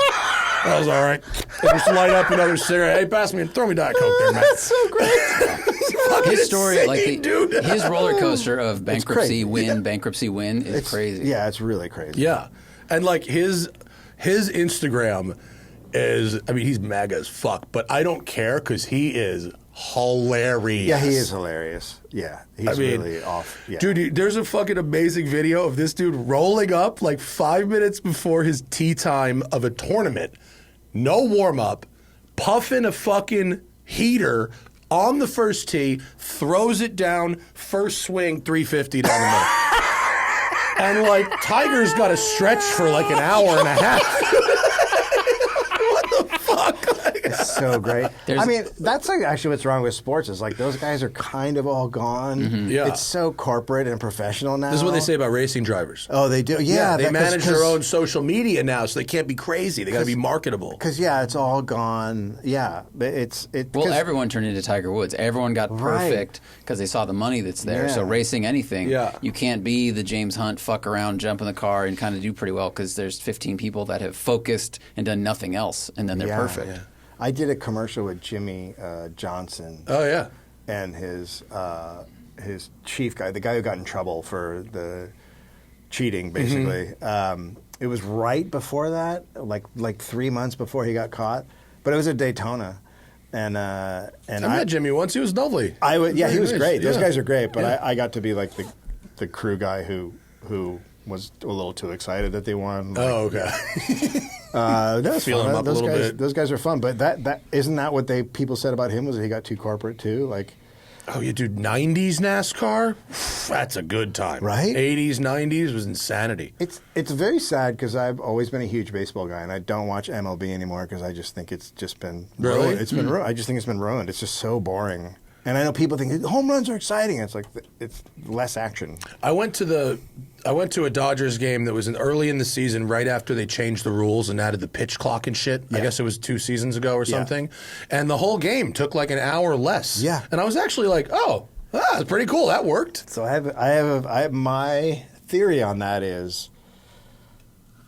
That was all right. And just light up another cigarette. Hey, pass me, throw me Diet Coke there, man. That's so great. His story, insane, his roller coaster of bankruptcy win is crazy. Yeah, it's really crazy. Yeah, and like his Instagram is, he's mega as fuck, but I don't care because he is hilarious. Yeah, he is hilarious. Yeah, he's really off. Yeah. Dude, there's a fucking amazing video of this dude rolling up like 5 minutes before his tee time of a tournament, no warm up, puffing a fucking heater on the first tee, throws it down, first swing, 350 down the middle. And like Tiger's got to stretch for like an hour and a half. It's so great. That's like actually what's wrong with sports is like those guys are kind of all gone. Mm-hmm. Yeah. It's so corporate and professional now. This is what they say about racing drivers. Oh, they do? Yeah. They manage their own social media now, so they can't be crazy. They got to be marketable. Because, it's all gone. Yeah. Well, everyone turned into Tiger Woods. Everyone got perfect because they saw the money that's there. Yeah. So racing anything, you can't be the James Hunt, fuck around, jump in the car, and kind of do pretty well because there's 15 people that have focused and done nothing else, and then they're perfect. Yeah. I did a commercial with Jimmy Johnson. Oh, yeah. And his chief guy, the guy who got in trouble for the cheating, basically. Mm-hmm. It was right before that, like 3 months before he got caught. But it was at Daytona. And I met Jimmy once. He was lovely. He was great. Those guys are great. But I got to be like the crew guy who was a little too excited that they won. Oh, okay. That was feeling him up a little bit. Those guys are fun, but that isn't that what people said about him was that he got too corporate too? Like, oh yeah, dude, 90s NASCAR, that's a good time, right? 80s, 90s was insanity. It's very sad because I've always been a huge baseball guy, and I don't watch MLB anymore because I just think it's just been ruined. It's been ruined. I just think it's been ruined. It's just so boring. And I know people think home runs are exciting. It's like it's less action. I went to a Dodgers game that was early in the season, right after they changed the rules and added the pitch clock and shit. Yeah. I guess it was 2 seasons ago or something. And the whole game took like an hour less. Yeah. And I was actually like, that's pretty cool. That worked. So I have my theory on that is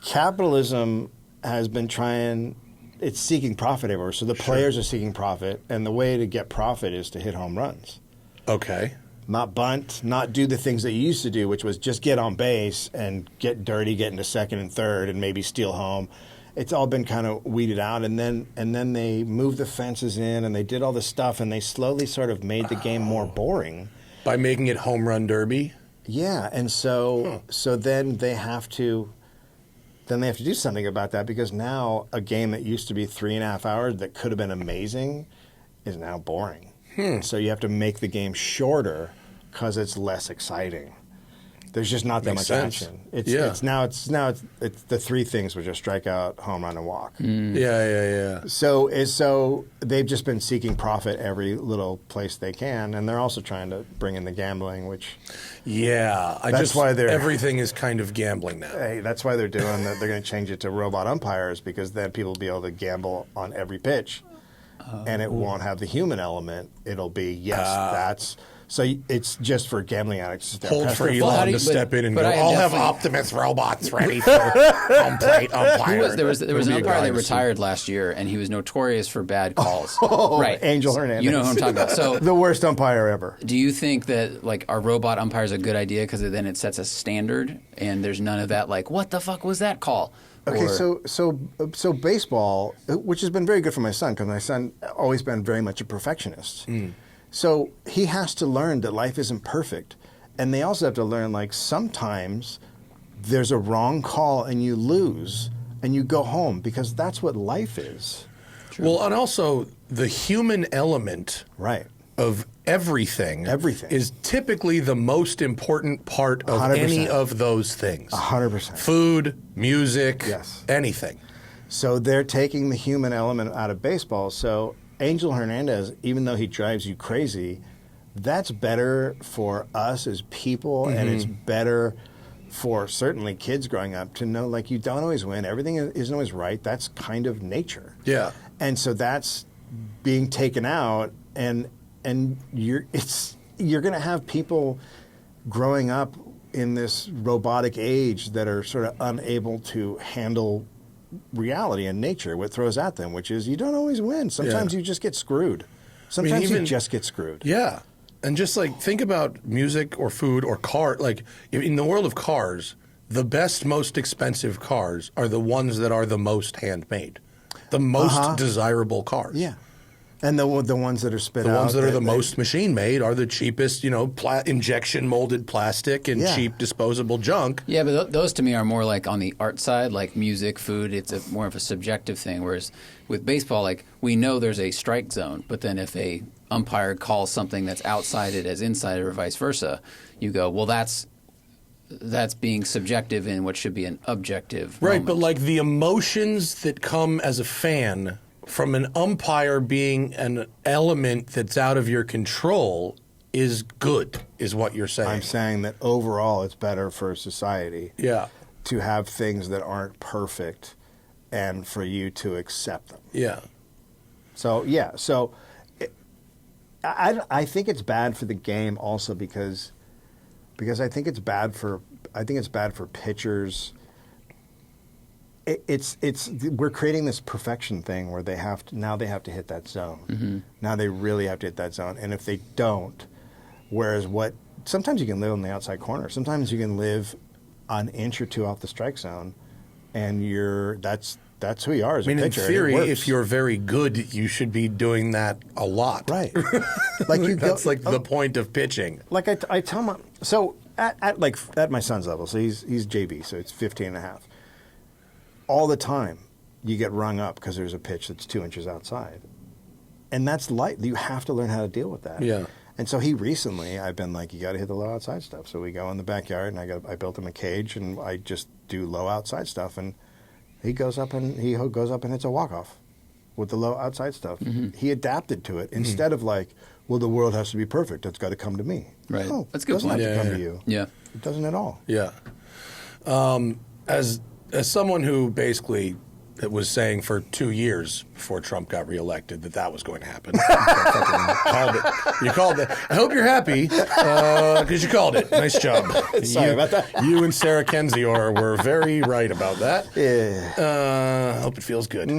capitalism has been it's seeking profit everywhere. So the players are seeking profit, and the way to get profit is to hit home runs. Okay. Not bunt, not do the things that you used to do, which was just get on base and get dirty, get into second and third, and maybe steal home. It's all been kind of weeded out, and then they moved the fences in, and they did all this stuff, and they slowly sort of made the game more boring by making it home run derby. Yeah, and so then they have to. Then they have to do something about that because now a game that used to be 3.5 hours that could have been amazing is now boring. So you have to make the game shorter because it's less exciting. There's just not that much action. It's now the three things, which are strikeout, home run, and walk. Yeah. So they've just been seeking profit every little place they can, and they're also trying to bring in the gambling, which that's why everything is kind of gambling now. Hey, that's why they're doing that. They're going to change it to robot umpires, because then people will be able to gamble on every pitch, and it won't have the human element. It'll be that's. So it's just for gambling addicts. Hold for Elon to step in and go, I'll have Optimus robots ready for home plate umpire. There was an umpire that retired last year, and he was notorious for bad calls. Right. Angel Hernandez. You know who I'm talking about. So the worst umpire ever. Do you think that our robot umpire is a good idea because then it sets a standard, and there's none of that what the fuck was that call? Okay, so baseball, which has been very good for my son, because my son always been very much a perfectionist. So he has to learn that life isn't perfect. And they also have to learn, sometimes there's a wrong call and you lose and you go home, because that's what life is. True. Well, and also the human element of everything is typically the most important part of 100%. Any of those things. 100%. Food, music, anything. So they're taking the human element out of baseball. So Angel Hernandez, even though he drives you crazy, that's better for us as people, and it's better for certainly kids growing up to know, you don't always win. Everything isn't always right. That's kind of nature. Yeah. And so that's being taken out, and you're going to have people growing up in this robotic age that are sort of unable to handle reality and nature, what throws at them, which is you don't always win. Sometimes you just get screwed. Sometimes you just get screwed. Yeah. And just think about music or food or car. In the world of cars, the best, most expensive cars are the ones that are the most handmade, the most desirable cars. Yeah. And the ones that are spit out. The ones that are the most machine-made are the cheapest, injection-molded plastic and cheap disposable junk. Yeah, but those to me are more on the art side, like music, food. It's more of a subjective thing, whereas with baseball, we know there's a strike zone, but then if a umpire calls something that's outside it as inside it or vice versa, you go, well, that's being subjective in what should be an objective Right, moment. but the emotions that come as a fan from an umpire being an element that's out of your control is good, is what you're saying. I'm saying that overall it's better for society to have things that aren't perfect and for you to accept them. Yeah. So, I think it's bad for the game also because I think it's bad for pitchers. We're creating this perfection thing where they have to hit that zone. Now they really have to hit that zone, and if they don't, sometimes you can live on the outside corner. Sometimes you can live an inch or two off the strike zone, and that's who you are as a pitcher. In theory, if you're very good, you should be doing that a lot. Right. That's the point of pitching. I tell my at my son's level, so he's JV, so it's 15 and a half. All the time, you get rung up because there's a pitch that's 2 inches outside. And that's you have to learn how to deal with that. Yeah. And so I've been you got to hit the low outside stuff. So we go in the backyard, and I built him a cage, and I just do low outside stuff. And he goes up and hits a walk-off with the low outside stuff. He adapted to it instead of the world has to be perfect. It's got to come to me. Right. No, that's a good point. It doesn't have to come to you. Yeah. It doesn't at all. Yeah. As someone who basically was saying for 2 years before Trump got reelected that was going to happen. You called it. I hope you're happy because you called it. Nice job. Sorry about that. You and Sarah Kendzior were very right about that. Yeah. I hope it feels good.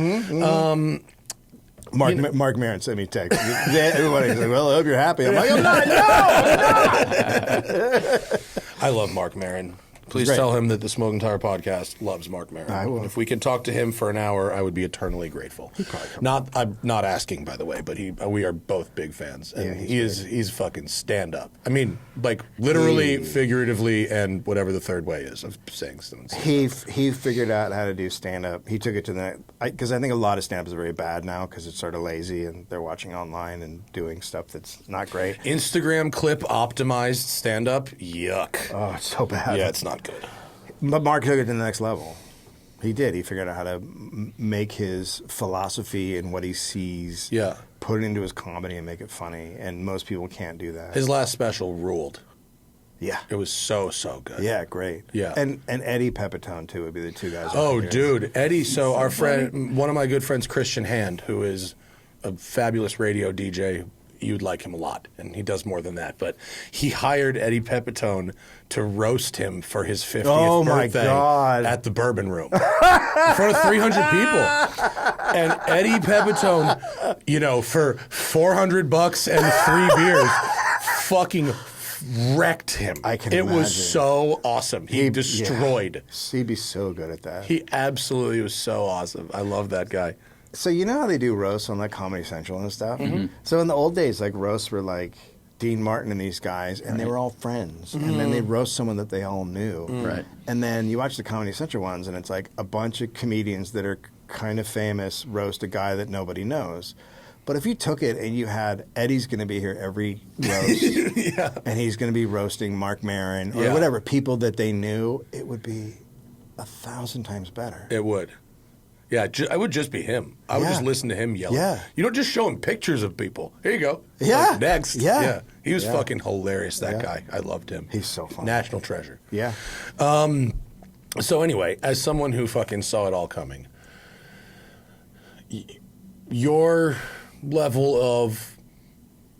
Mark Maron sent me a text. Everybody's like, well, I hope you're happy. I'm like, I'm not. No, I'm not. I love Mark Maron. Please tell him that the Smoking Tire podcast loves Mark Maron. I will. If we could talk to him for an hour, I would be eternally grateful. I'm not asking, by the way, but we are both big fans, and he's fucking stand up. I mean, like literally, figuratively, and whatever the third way is of saying things. He figured out how to do stand up. He took it to the because I think a lot of stand up is very bad now because it's sort of lazy and they're watching online and doing stuff that's not great. Instagram clip optimized stand up, yuck. Oh, it's so bad. Yeah, it's not good. But Mark took it to the next level. He did. He figured out how to make his philosophy and what he sees, put it into his comedy and make it funny. And most people can't do that. His last special ruled. Yeah. It was so good. Yeah, great. Yeah. And Eddie Pepitone, too, would be the two guys. Oh, dude. Eddie, so our friend, one of my good friends, Christian Hand, who is a fabulous radio DJ. You'd like him a lot, and he does more than that. But he hired Eddie Pepitone to roast him for his 50th birthday at the Bourbon Room in front of 300 people. And Eddie Pepitone, for $400 and 3 beers, fucking wrecked him. I can imagine. It was so awesome. He destroyed. He'd be so good at that. He absolutely was so awesome. I love that guy. So you know how they do roasts on like Comedy Central and stuff? Mm-hmm. So in the old days, like roasts were like Dean Martin and these guys, and they were all friends. Mm-hmm. And then they'd roast someone that they all knew. Right. And then you watch the Comedy Central ones, and it's like a bunch of comedians that are kind of famous roast a guy that nobody knows. But if you took it and you had Eddie's going to be here every roast, and he's going to be roasting Mark Maron or whatever, people that they knew, it would be 1,000 times better. It would. Yeah, I would just be him. I would just listen to him yelling. Yeah. You don't just show him pictures of people. Here you go. Yeah. Like, next. Yeah. He was fucking hilarious, that guy. I loved him. He's so funny. National treasure. Yeah. So anyway, as someone who fucking saw it all coming, your level of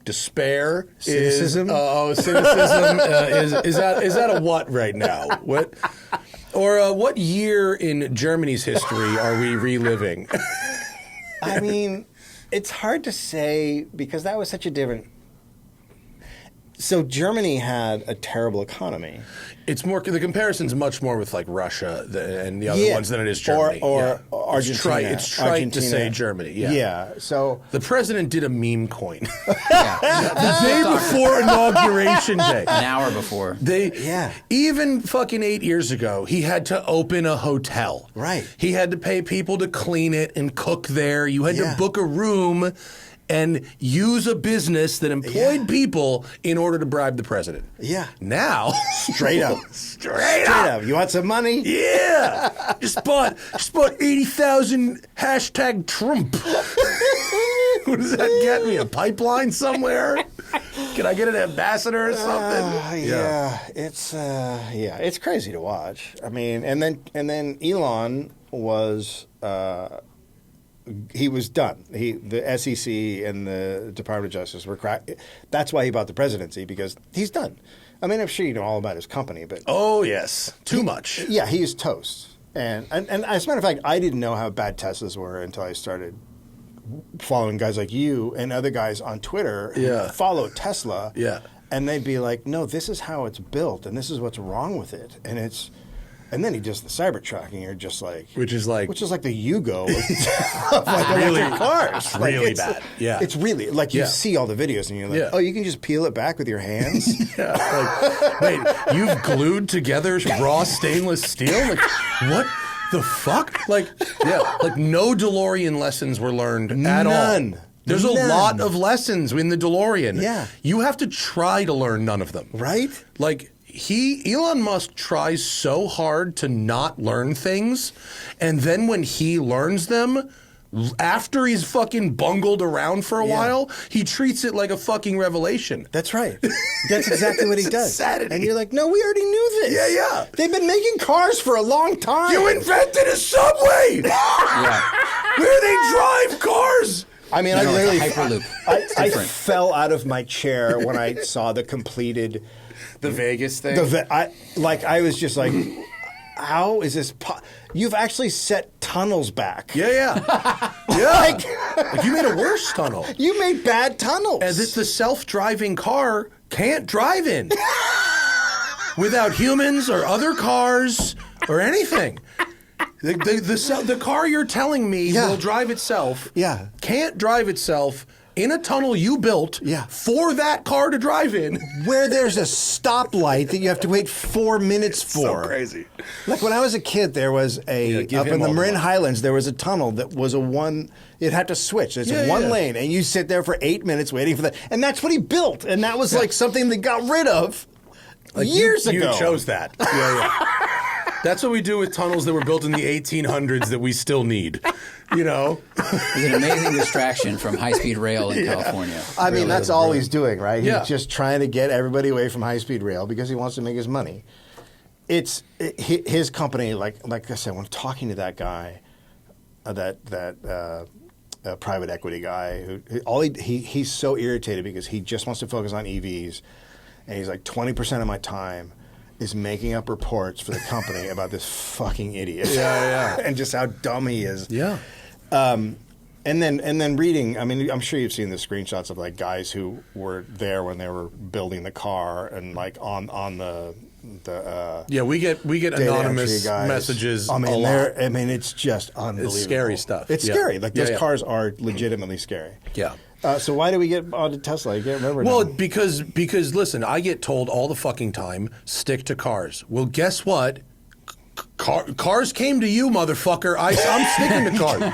despair cynicism? is that a what right now? What? Or what year in Germany's history are we reliving? I mean, it's hard to say because that was such a different... So Germany had a terrible economy. It's more, the comparison's much more with like Russia and the other ones than it is Germany. Or Argentina. It's trite to say Germany. Yeah. So the president did a meme coin the day before Inauguration Day. An hour before. Even fucking 8 years ago, he had to open a hotel. Right. He had to pay people to clean it and cook there. You had to book a room and use a business that employed people in order to bribe the president. Yeah. Now, straight up. Straight up. You want some money? Yeah. just bought 80,000 hashtag Trump. What does that get me? A pipeline somewhere? Can I get an ambassador or something? It's crazy to watch. I mean, and then Elon was he was done. The SEC and the Department of Justice were that's why he bought the presidency, because he's done. I mean, I'm sure you know all about his company, but oh yes, too much. Yeah, he's toast. And as a matter of fact, I didn't know how bad Teslas were until I started following guys like you and other guys on Twitter who follow Tesla. Yeah. And they'd be like, "No, this is how it's built, and this is what's wrong with it." And then he does the Cybertruck, and you're just like... Which is like the Yugo of like electric cars. It's really bad. Yeah. It's really... Like, you see all the videos, and you're like, oh, you can just peel it back with your hands? Wait, you've glued together raw stainless steel? Like, what the fuck? Like no DeLorean lessons were learned at all. None. There's a lot of lessons in the DeLorean. Yeah. You have to try to learn none of them. Right? Like... Elon Musk tries so hard to not learn things, and then when he learns them, after he's fucking bungled around for a while, he treats it like a fucking revelation. That's right. That's exactly what he does. Insanity. And you're like, no, we already knew this. Yeah. They've been making cars for a long time. You invented a subway! Where they drive cars! I mean, I literally... Hyperloop. I fell out of my chair when I saw the completed... The Vegas thing? I was just like, how is this... You've actually set tunnels back. Yeah. like you made a worse tunnel. You made bad tunnels. As if the self-driving car can't drive in. without humans or other cars or anything. The car you're telling me will drive itself can't drive itself in a tunnel you built for that car to drive in. Where there's a stoplight that you have to wait 4 minutes for. So crazy. Like when I was a kid, there was up in the Marin Highlands, there was a tunnel that was it had to switch. It's one lane, and you sit there for 8 minutes waiting for that. And that's what he built. And that was like something that got rid of years ago. You chose that. That's what we do with tunnels that were built in the 1800s that we still need. You know? It's an amazing distraction from high-speed rail in California. I mean, that's all he's doing, right? He's just trying to get everybody away from high-speed rail because he wants to make his money. His company, like I said, when talking to that guy, private equity guy, he's so irritated because he just wants to focus on EVs, and he's like, 20% of my time is making up reports for the company about this fucking idiot. And just how dumb he is. And then reading, I mean, I'm sure you've seen the screenshots of like guys who were there when they were building the car and like on the we get anonymous messages a lot. I mean, it's just unbelievable. It's scary stuff. It's scary. Like those cars are legitimately scary. So why do we get onto Tesla? I can't remember. Well, now. because listen, I get told all the fucking time, stick to cars. Well, guess what? Cars came to you, motherfucker. I'm sticking to cars.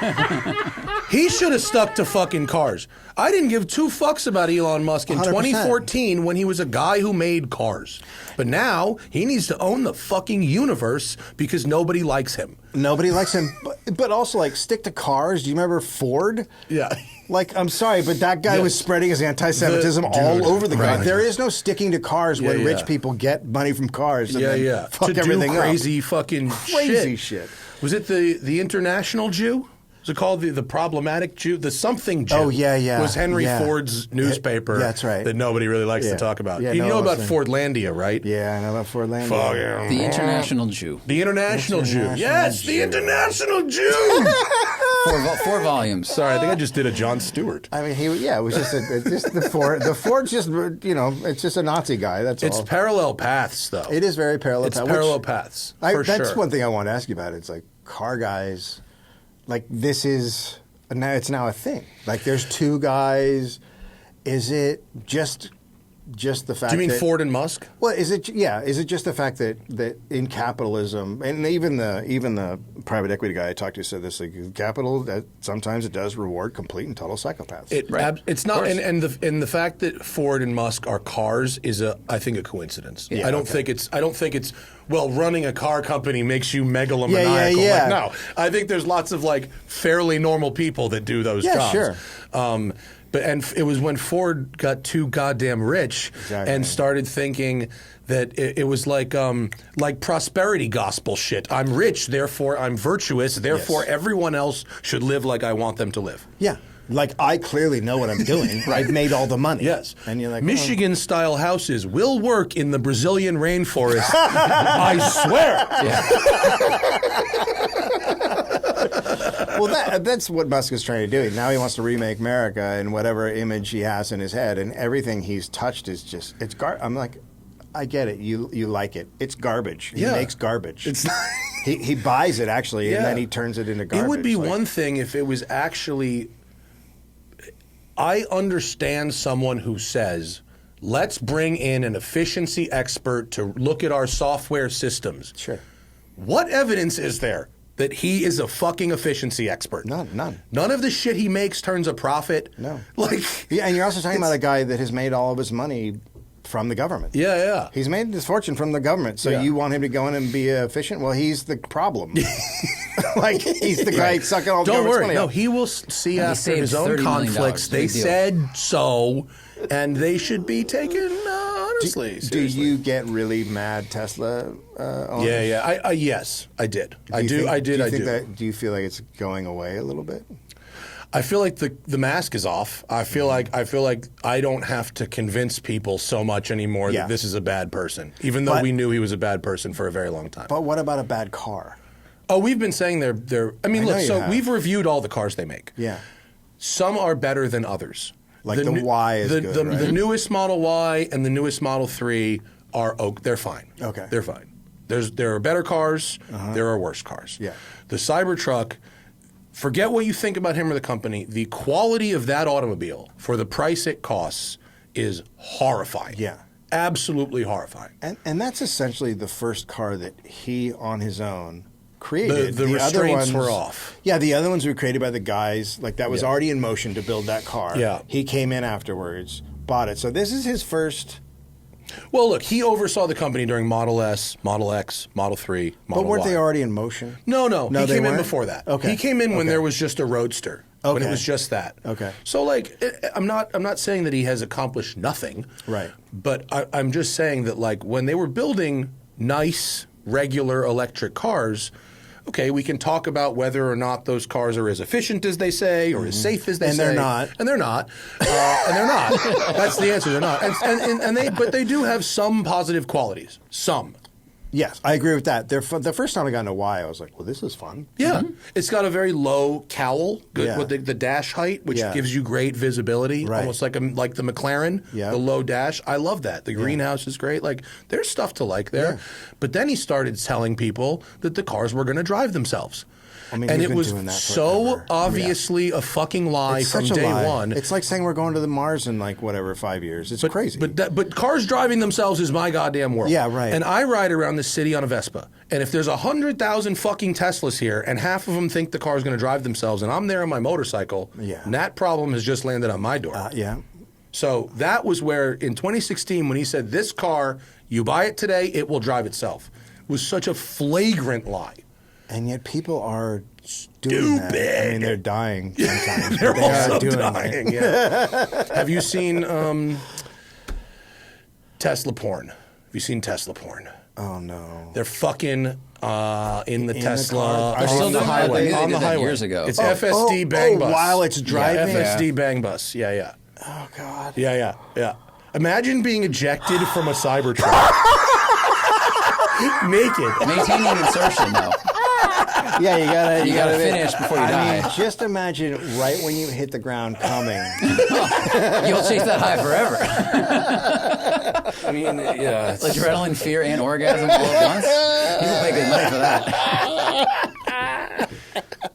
He should have stuck to fucking cars. I didn't give two fucks about Elon Musk in 2014 when he was a guy who made cars. But now he needs to own the fucking universe because nobody likes him. Nobody likes him. But also, like, stick to cars. Do you remember Ford? Like, I'm sorry, but that guy was spreading his anti-Semitism all over the ground. There is no sticking to cars when rich people get money from cars. And then fuck to everything do crazy up. Fucking crazy shit. Was it the international Jew? Was it called the problematic Jew? The something Jew. Oh, yeah. Was Henry Ford's newspaper that's right. that nobody really likes to talk about. You know about Fordlandia, right? Yeah, I know about Fordlandia. Fuck yeah. The international Jew. The international Jew. Yes, the international Jew. 4 volumes. Sorry, I think I just did a Jon Stewart. I mean, it was just the Ford. The Ford's just, it's just a Nazi guy. That's all. It's parallel paths, though. It is very parallel. It's parallel paths. That's one thing I want to ask you about. It's like car guys. Like this is now it's now a thing. Like there's two guys. Is it just the fact? Do you mean that, Ford and Musk? Well, is it just the fact that in capitalism, and even the private equity guy I talked to said this, like capital that sometimes it does reward complete and total psychopaths. It's not, and the fact that Ford and Musk are cars is I think a coincidence. I don't think it's well, running a car company makes you megalomaniacal. Like, no, I think there's lots of like fairly normal people that do those jobs. Sure. But it was when Ford got too goddamn rich and started thinking that it was like prosperity gospel shit. I'm rich, therefore I'm virtuous, therefore everyone else should live like I want them to live. Yeah. Like, I clearly know what I'm doing. I've made all the money. Yes. And you're like, Michigan-style houses will work in the Brazilian rainforest. I swear. Well, that's what Musk is trying to do. Now he wants to remake America in whatever image he has in his head, and everything he's touched is just, it's I'm like, I get it. You like it. It's garbage. He makes garbage. It's he buys it, actually, and then he turns it into garbage. It would be one thing if it was actually... I understand someone who says, let's bring in an efficiency expert to look at our software systems. Sure. What evidence is there that he is a fucking efficiency expert? None. None of the shit he makes turns a profit. No. And you're also talking about a guy that has made all of his money from the government. Yeah. He's made his fortune from the government. So you want him to go in and be efficient? Well, he's the problem. Like, he's the guy sucking all the government's money. No, he will see after his own conflicts. They said so, and they should be taken honestly. Do you get really mad Tesla owners? Yeah. Yes, I did. I do. Do you feel like it's going away a little bit? I feel like the mask is off. I feel like I don't have to convince people so much anymore that this is a bad person, even though we knew he was a bad person for a very long time. But what about a bad car? Oh, we've been saying they're. I mean, look. So we've reviewed all the cars they make. Yeah. Some are better than others. Like the Y is good, right? The newest Model Y and the newest Model 3 they're fine. Okay. They're fine. There are better cars. There are worse cars. Yeah. The Cybertruck, forget what you think about him or the company. The quality of that automobile for the price it costs is horrifying. Yeah. Absolutely horrifying. And that's essentially the first car that he, on his own, created. The restraints were off. Yeah, the other ones were created by the guys. Like, that was already in motion to build that car. Yeah. He came in afterwards, bought it. So this is his first... Well, look, he oversaw the company during Model S, Model X, Model 3, Model But weren't Y. they already in motion? No, he came in weren't? before that. Okay. He came in when there was just a Roadster. When it Okay. was just that. Okay. So, like, I'm not saying that he has accomplished nothing. Right. But I'm just saying that, like, when they were building nice, regular electric cars, okay, we can talk about whether or not those cars are as efficient as they say or as safe as they And say. they're not. And they're not. And they're not. That's the answer. They're not. But they do have some positive qualities. Some. Yes, I agree with that. The first time I got into Y, I was like, well, this is fun. Yeah. It's got a very low cowl, good Yeah. with the dash height, which Yeah. gives you great visibility, Right. almost like the McLaren, Yeah. the low dash. I love that. The greenhouse is great. Like, there's stuff to like there. Yeah. But then he started telling people that the cars were going to drive themselves. I mean, and he's it been was doing that so forever. obviously a fucking lie It's from such a day lie. one. It's like saying we're going to the Mars in, like, whatever, 5 years. It's crazy. But cars driving themselves is my goddamn world. Yeah, right. And I ride around the city on a Vespa. And if there's 100,000 fucking Teslas here and half of them think the car's going to drive themselves and I'm there on my motorcycle, that problem has just landed on my door. Yeah. So that was where in 2016 when he said this car, you buy it today, it will drive itself, was such a flagrant lie. And yet people are doing that. I mean, they're dying sometimes. They're but they also are doing dying. it. Yeah. Have you seen Tesla porn? Have you seen Tesla porn? Oh, no. They're fucking in the Tesla car? They're still on the doing that. highway. They on did the that highway years ago. It's Oh, FSD bang bus. while it's driving? FSD bang bus. Yeah. Oh, God. Yeah. Imagine being ejected from a Cybertruck naked. Maintaining insertion, though. Yeah, you gotta finish before you die. I mean, just imagine right when you hit the ground coming. You'll chase that high forever. I mean, yeah. It's adrenaline, fear, and orgasm all at once. People pay good money for that.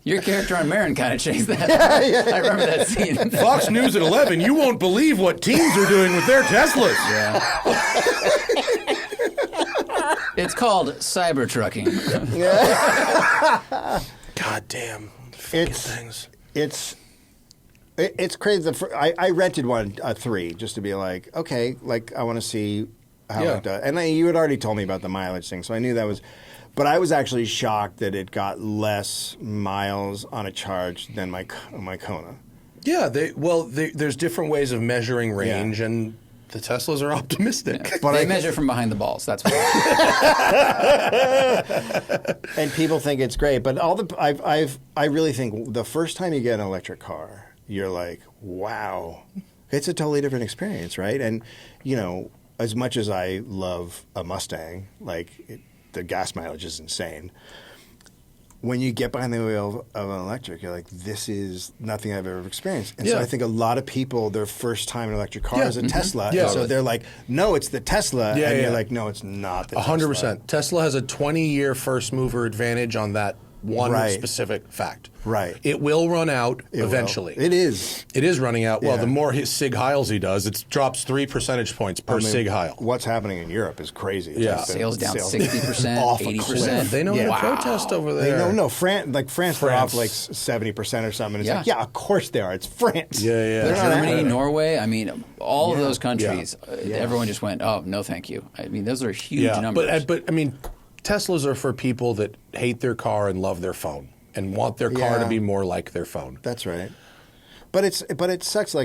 Your character on Marin kind of chased that. I remember that scene. Fox News at 11. You won't believe what teens are doing with their Teslas. Yeah. It's called cybertrucking. God damn. It's crazy. I rented one, a 3, just to be like, okay, like I want to see how it does. And you had already told me about the mileage thing, so I knew that was. But I was actually shocked that it got less miles on a charge than my Kona. Yeah, there's different ways of measuring range, and the Teslas are optimistic. Yeah. But they measure from behind the balls. That's what. And people think it's great, but I really think the first time you get an electric car, you're like, wow, it's a totally different experience, right? And as much as I love a Mustang, the gas mileage is insane. When you get behind the wheel of an electric, you're like, this is nothing I've ever experienced. And so I think a lot of people, their first time in an electric car is a Tesla. Yeah. And so they're like, no, it's the Tesla. Yeah, and you're like, no, it's not the 100%. Tesla. Tesla has a 20-year first mover advantage on that one specific fact. Right. It will run out eventually. It is. It is running out. Well, Yeah. the more Sig Heils he does, it drops 3 percentage points per Sig Heil. What's happening in Europe is crazy. It's Yeah. Sales down 60%, off a 80%. cliff. They know how to protest over there. No, France, they're off like 70% or something. It's like, yeah, of course they are. It's France. Yeah. They're not Germany, out. Norway, I mean, all of those countries, everyone just went, oh, no, thank you. I mean, those are huge numbers. But I mean, Teslas are for people that hate their car and love their phone and want their car to be more like their phone. That's right. But it sucks.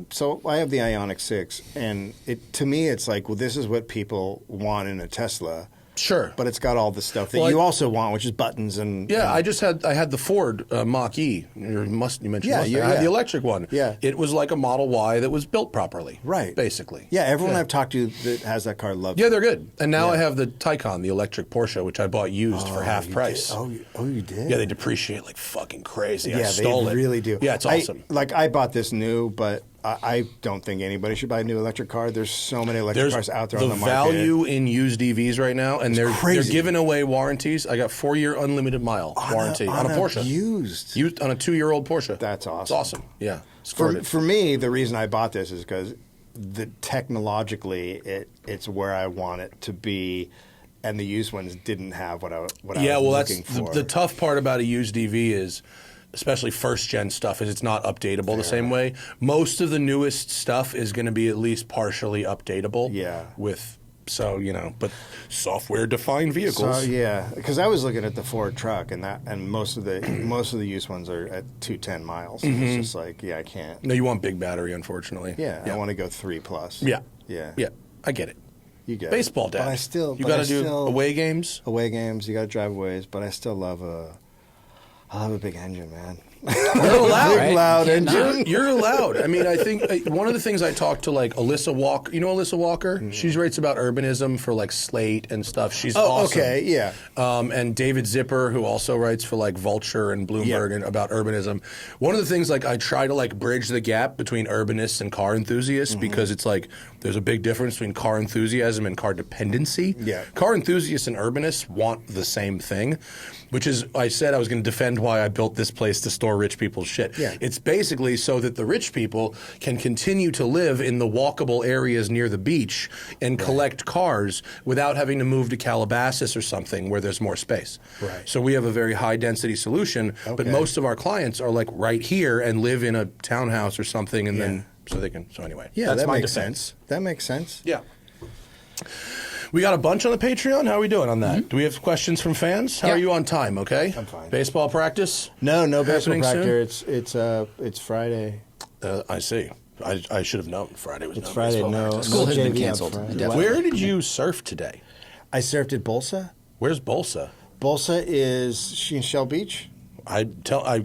So I have the Ioniq 6, and to me it's like, well, this is what people want in a Tesla. Sure, but it's got all the stuff that you also want, which is buttons and I had the Ford Mach-E. You mentioned Mustang. I had the electric one. Yeah, it was like a Model Y that was built properly. Right, basically. Yeah, everyone I've talked to that has that car loves it. Yeah, they're good. And now I have the Taycan, the electric Porsche, which I bought used for half price. Did? Oh, you did? Yeah, they depreciate like fucking crazy. Yeah, I stole they really do. Yeah, it's awesome. I bought this new, but I don't think anybody should buy a new electric car. There's so many electric cars out there on the market. The value in used EVs right now, and they're giving away warranties. I got 4-year unlimited mile warranty on a Porsche. Used on a 2-year-old Porsche. That's awesome. It's awesome. Yeah. For me, the reason I bought this is because technologically it's where I want it to be, and the used ones didn't have what I was looking for. The tough part about a used EV is, especially first-gen stuff, is it's not updatable the same way. Most of the newest stuff is going to be at least partially updatable. Yeah. But software-defined vehicles. So, because I was looking at the Ford truck, and most of the used ones are at 210 miles. Mm-hmm. It's just like, I can't. No, you want big battery, unfortunately. Yeah. I want to go 3+. Yeah, I get it. You get baseball, it. Dad. But you got to do away games. Away games. You got to drive aways, but I still love a big engine, man. You're allowed, big, loud engine. You're allowed. I mean, I think one of the things I talked to Alyssa Walker. You know Alyssa Walker? Mm-hmm. She writes about urbanism for Slate and stuff. She's awesome. Okay, yeah. And David Zipper, who also writes for Vulture and Bloomberg and about urbanism. One of the things I try to bridge the gap between urbanists and car enthusiasts because it's there's a big difference between car enthusiasm and car dependency. Yeah. Car enthusiasts and urbanists want the same thing, which is I said I was going to defend why I built this place to store rich people's shit. Yeah. It's basically so that the rich people can continue to live in the walkable areas near the beach and collect cars without having to move to Calabasas or something where there's more space. Right. So we have a very high density solution, but most of our clients are right here and live in a townhouse or something, and then so they can. So anyway, yeah, that's that my makes defense. sense. That makes sense. Yeah. We got a bunch on the Patreon. How are we doing on that? Mm-hmm. Do we have questions from fans? How are you on time? Okay, I'm fine. Baseball practice? No baseball practice. It's Friday. I see. I should have known Friday was. It's Friday. No, school has been JV canceled. Where did you surf today? I surfed at Bolsa. Where's Bolsa? Bolsa is Shell Beach. I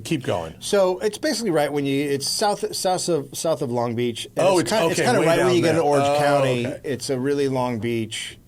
keep going. So it's basically right when it's south of Long Beach. And it's kind of right when you get to Orange County. Okay. It's a really long beach.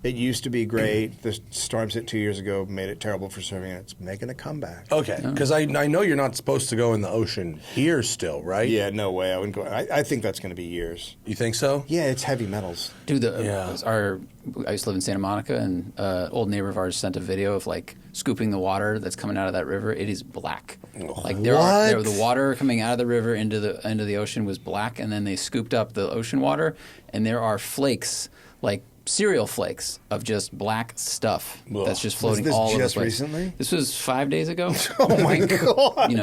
It used to be great. The storms hit 2 years ago made it terrible for surfing, and it's making a comeback. Okay, because I know you're not supposed to go in the ocean here still, right? Yeah, no way. I wouldn't go. I think that's going to be years. You think so? Yeah, it's heavy metals. Dude, I used to live in Santa Monica, and an old neighbor of ours sent a video of scooping the water that's coming out of that river. It is black. The water coming out of the river into the ocean was black, and then they scooped up the ocean water, and there are flakes cereal flakes of just black stuff that's just floating all over the place. Recently? This was 5 days ago. Oh my God!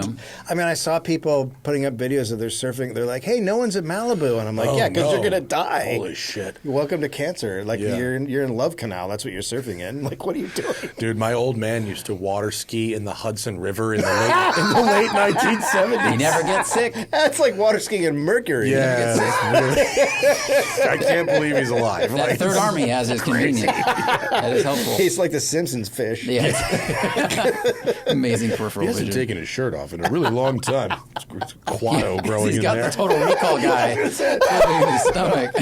I mean, I saw people putting up videos of their surfing. They're like, "Hey, no one's at Malibu," and I'm like, "Yeah, because you're gonna die." Holy shit! Welcome to cancer. You're in Love Canal. That's what you're surfing in. What are you doing, dude? My old man used to water ski in the Hudson River in the late 1970s. He never gets sick. That's like water skiing in Mercury. Yeah, I can't believe he's alive. That Third Army has his convenience. That is helpful. He's like the Simpsons fish. Yeah. Amazing peripheral vision. He hasn't taken his shirt off in a really long time. It's Quado growing in there. He's got the Total Recall guy in his stomach.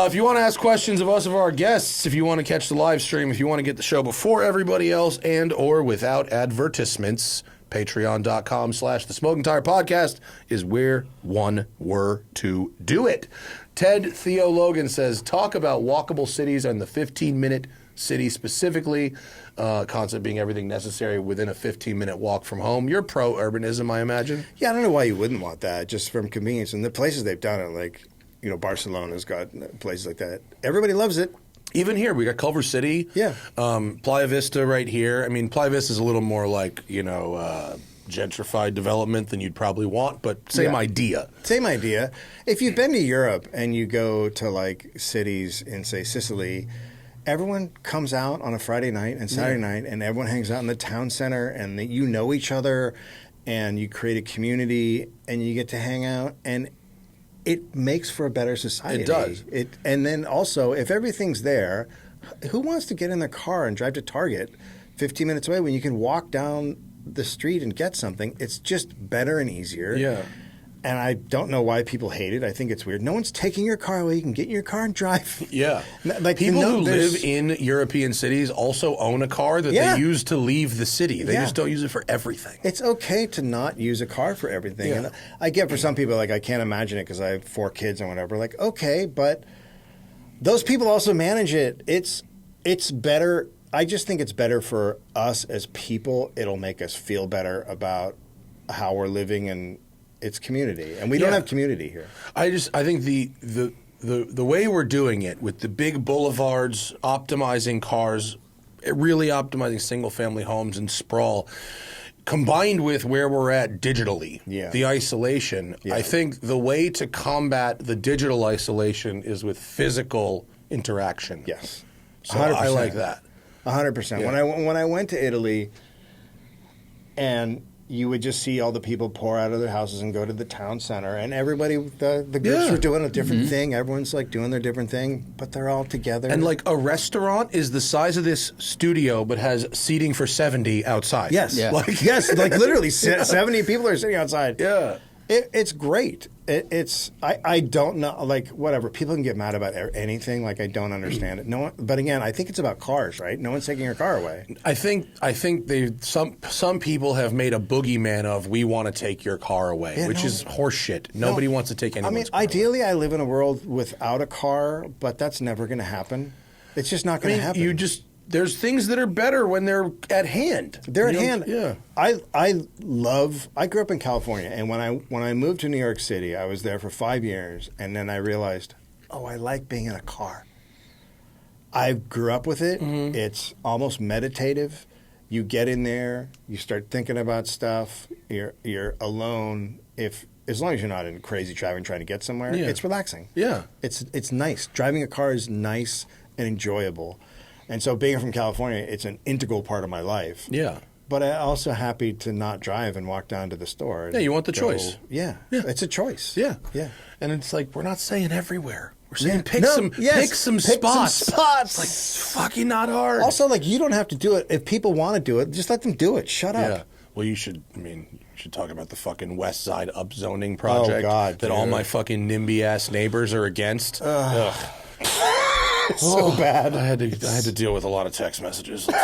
If you want to ask questions of us, of our guests, if you want to catch the live stream, if you want to get the show before everybody else and or without advertisements, patreon.com/The Smoking Tire Podcast is where one were to do it. Ted Theo Logan says, talk about walkable cities and the 15-minute city specifically, concept being everything necessary within a 15-minute walk from home. You're pro-urbanism, I imagine? Yeah, I don't know why you wouldn't want that, just from convenience. And the places they've done it, Barcelona's got places like that. Everybody loves it. Even here, we got Culver City. Yeah. Playa Vista right here. I mean, Playa Vista is a little more gentrified development than you'd probably want, but same idea. Same idea. If you've been to Europe and you go to cities in, say, Sicily, everyone comes out on a Friday night and Saturday night, and everyone hangs out in the town center, and you know each other, and you create a community, and you get to hang out, and it makes for a better society. It does. And then also, if everything's there, who wants to get in their car and drive to Target 15 minutes away when you can walk down the street and get something? It's just better and easier. Yeah. and I don't know why people hate it. I think it's weird. No one's taking your car away. You can get in your car and drive. Yeah. Like, people who live in European cities also own a car that they use to leave the city. They just don't use it for everything. It's okay to not use a car for everything. Yeah. And I get for some people, like, I can't imagine it because I have 4 kids and whatever. Like, okay, but those people also manage it. It's better. I just think it's better for us as people. It'll make us feel better about how we're living in its community, and we don't have community here. I think the way we're doing it with the big boulevards, optimizing cars, really optimizing single family homes and sprawl, combined with where we're at digitally, the isolation. I think the way to combat the digital isolation is with physical interaction. Yes, so 100%. I like that. 100%. Yeah. When I went to Italy, and you would just see all the people pour out of their houses and go to the town center, and everybody, the groups were doing a different thing. Everyone's like doing their different thing, but they're all together. And like a restaurant is the size of this studio, but has seating for 70 outside. Yes, like literally 70 people are sitting outside. Yeah. It's great. I don't know, like, whatever. People can get mad about anything. Like, I don't understand it. No one, but again, I think it's about cars, right? No one's taking your car away. I think some people have made a boogeyman of we want to take your car away, which is horseshit. Nobody wants to take anyone's car ideally, away. I live in a world without a car, but that's never going to happen. It's just not going to happen. There's things that are better when they're at hand. They're at hand. Yeah. I grew up in California, and when I moved to New York City, I was there for 5 years, and then I realized, I like being in a car. I grew up with it. Mm-hmm. It's almost meditative. You get in there, you start thinking about stuff. You're alone. As long as you're not in crazy traffic trying to get somewhere, it's relaxing. Yeah. It's nice. Driving a car is nice and enjoyable. And so being from California, it's an integral part of my life. Yeah. But I'm also happy to not drive and walk down to the store. And you want the choice. Yeah. It's a choice. Yeah. Yeah. And it's like, we're not saying everywhere. We're saying pick some spots. It's like, it's fucking not hard. Also, like, you don't have to do it. If people want to do it, just let them do it. Shut up. Yeah. Well, you should talk about the fucking West Side upzoning project that all my fucking NIMBY-ass neighbors are against. Ugh. So bad. I had to deal with a lot of text messages. People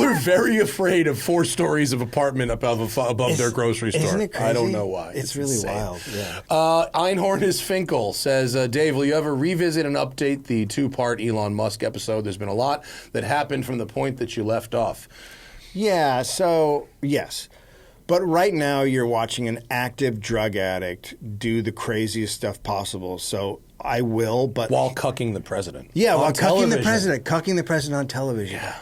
are very afraid of 4 stories of apartment above their grocery store. Isn't it crazy? I don't know why. It's really insane. wild. Yeah. Einhorn is Finkel says, Dave, will you ever revisit and update the 2-part Elon Musk episode? There's been a lot that happened from the point that you left off. Yeah. So yes. But right now you're watching an active drug addict do the craziest stuff possible. So I will, but while cucking the president. Yeah, while cucking the president on television. Yeah.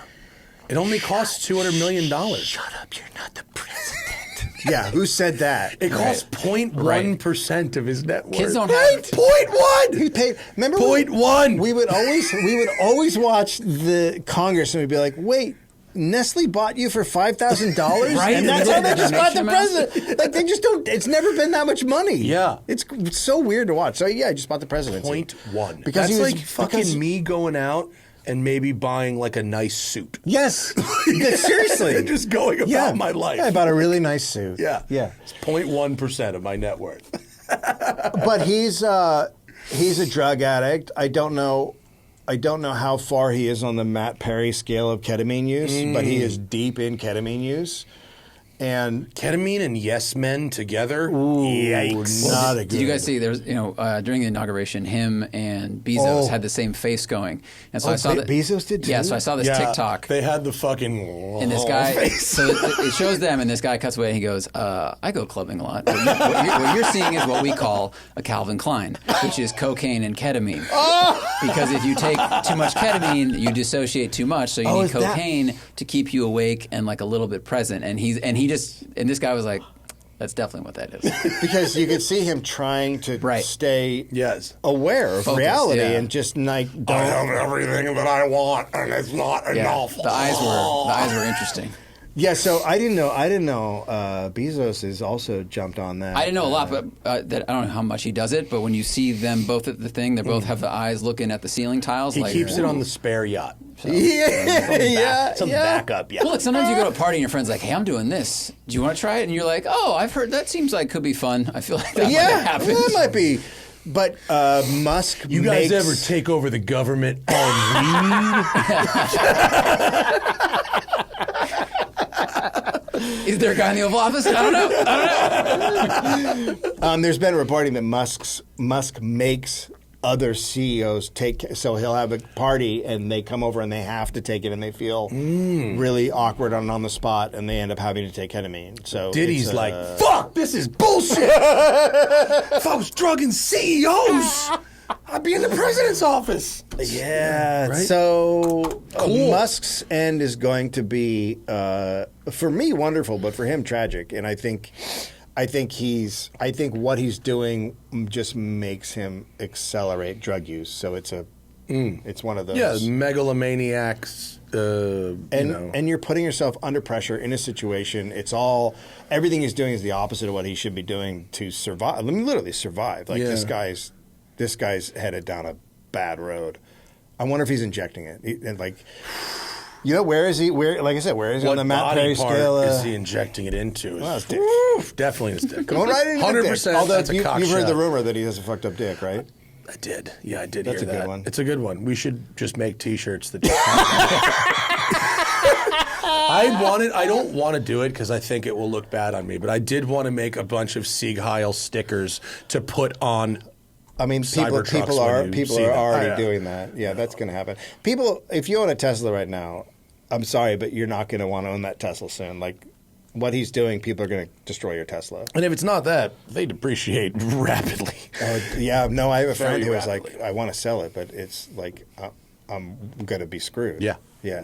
It only costs $200 million. Shut up, you're not the president. Yeah, who said that? It costs 0.1% of his net worth. Kids don't have 0.1. He paid. Remember, 0.1. We would always watch the Congress and we'd be like, wait. Nestle bought you for $5,000, right? And that's how they just got the president. Like, they just don't. It's never been that much money. Yeah, it's so weird to watch. So yeah, I just bought the presidency. 0.1. Because that's like fucking me going out and maybe buying like a nice suit. Yes, seriously, just going about my life. Yeah, I bought a really nice suit. Yeah. It's 0.1% of my net worth. But he's a drug addict. I don't know how far he is on the Matt Perry scale of ketamine use, but he is deep in ketamine use. And ketamine and Yes Men together? Yikes. Not a good. Did you guys see, there's, during the inauguration, him and Bezos had the same face going. And so I saw that. Bezos did too? Yeah, so I saw this TikTok. They had the fucking and this guy, face. So it shows them, and this guy cuts away and he goes, I go clubbing a lot. What you're seeing is what we call a Calvin Klein, which is cocaine and ketamine. Because if you take too much ketamine, you dissociate too much, so you need cocaine to keep you awake and like a little bit present. And this guy was like, that's definitely what that is. Because you could see him trying to stay aware of reality and just like, I have everything that I want and it's not enough. The eyes were interesting. Yeah, so I didn't know Bezos has also jumped on that. I didn't know a lot, but that I don't know how much he does it. But when you see them both at the thing, they both have the eyes looking at the ceiling tiles. He keeps it on the spare yacht. So, some backup. Yeah. Well, look, sometimes you go to a party and your friend's like, "Hey, I'm doing this. Do you want to try it?" And you're like, "Oh, I've heard that seems like could be fun." I feel like that might happen. That might be. But Musk, you guys ever take over the government on weed? Is there a guy in the Oval Office? I don't know. There's been reporting that Musk makes other CEOs take. So he'll have a party and they come over and they have to take it and they feel really awkward on the spot and they end up having to take ketamine. So Diddy's like, "Fuck, this is bullshit. If I was drugging CEOs, I'd be in the president's office." Yeah. Right? So Cool. Musk's end is going to be, for me, wonderful, but for him, tragic. And I think what he's doing just makes him accelerate drug use. So it's one of those. Yeah, megalomaniacs. And you're putting yourself under pressure in a situation. Everything he's doing is the opposite of what he should be doing to survive. I mean, literally survive. Like this guy's headed down a bad road. I wonder if he's injecting it. Where is he? Like I said, where is he on the Matt Perry scale? Is he injecting it into? His dick. Definitely his dick. Going right into 100%. Although that's a cock you've heard shot. the rumor that he has a fucked up dick, right? I did. Yeah, I did That's hear a that. good one. It's a good one. We should just make T-shirts that. I don't want to do it because I think it will look bad on me. But I did want to make a bunch of Sieg Heil stickers to put on. I mean, people are already doing that. Yeah, that's going to happen. People, if you own a Tesla right now, I'm sorry, but you're not going to want to own that Tesla soon. Like what he's doing, people are going to destroy your Tesla. And if it's not that, they depreciate rapidly. Yeah, no, I have a friend who was rapidly. like, I want to sell it, but it's like I'm going to be screwed. Yeah. Yeah.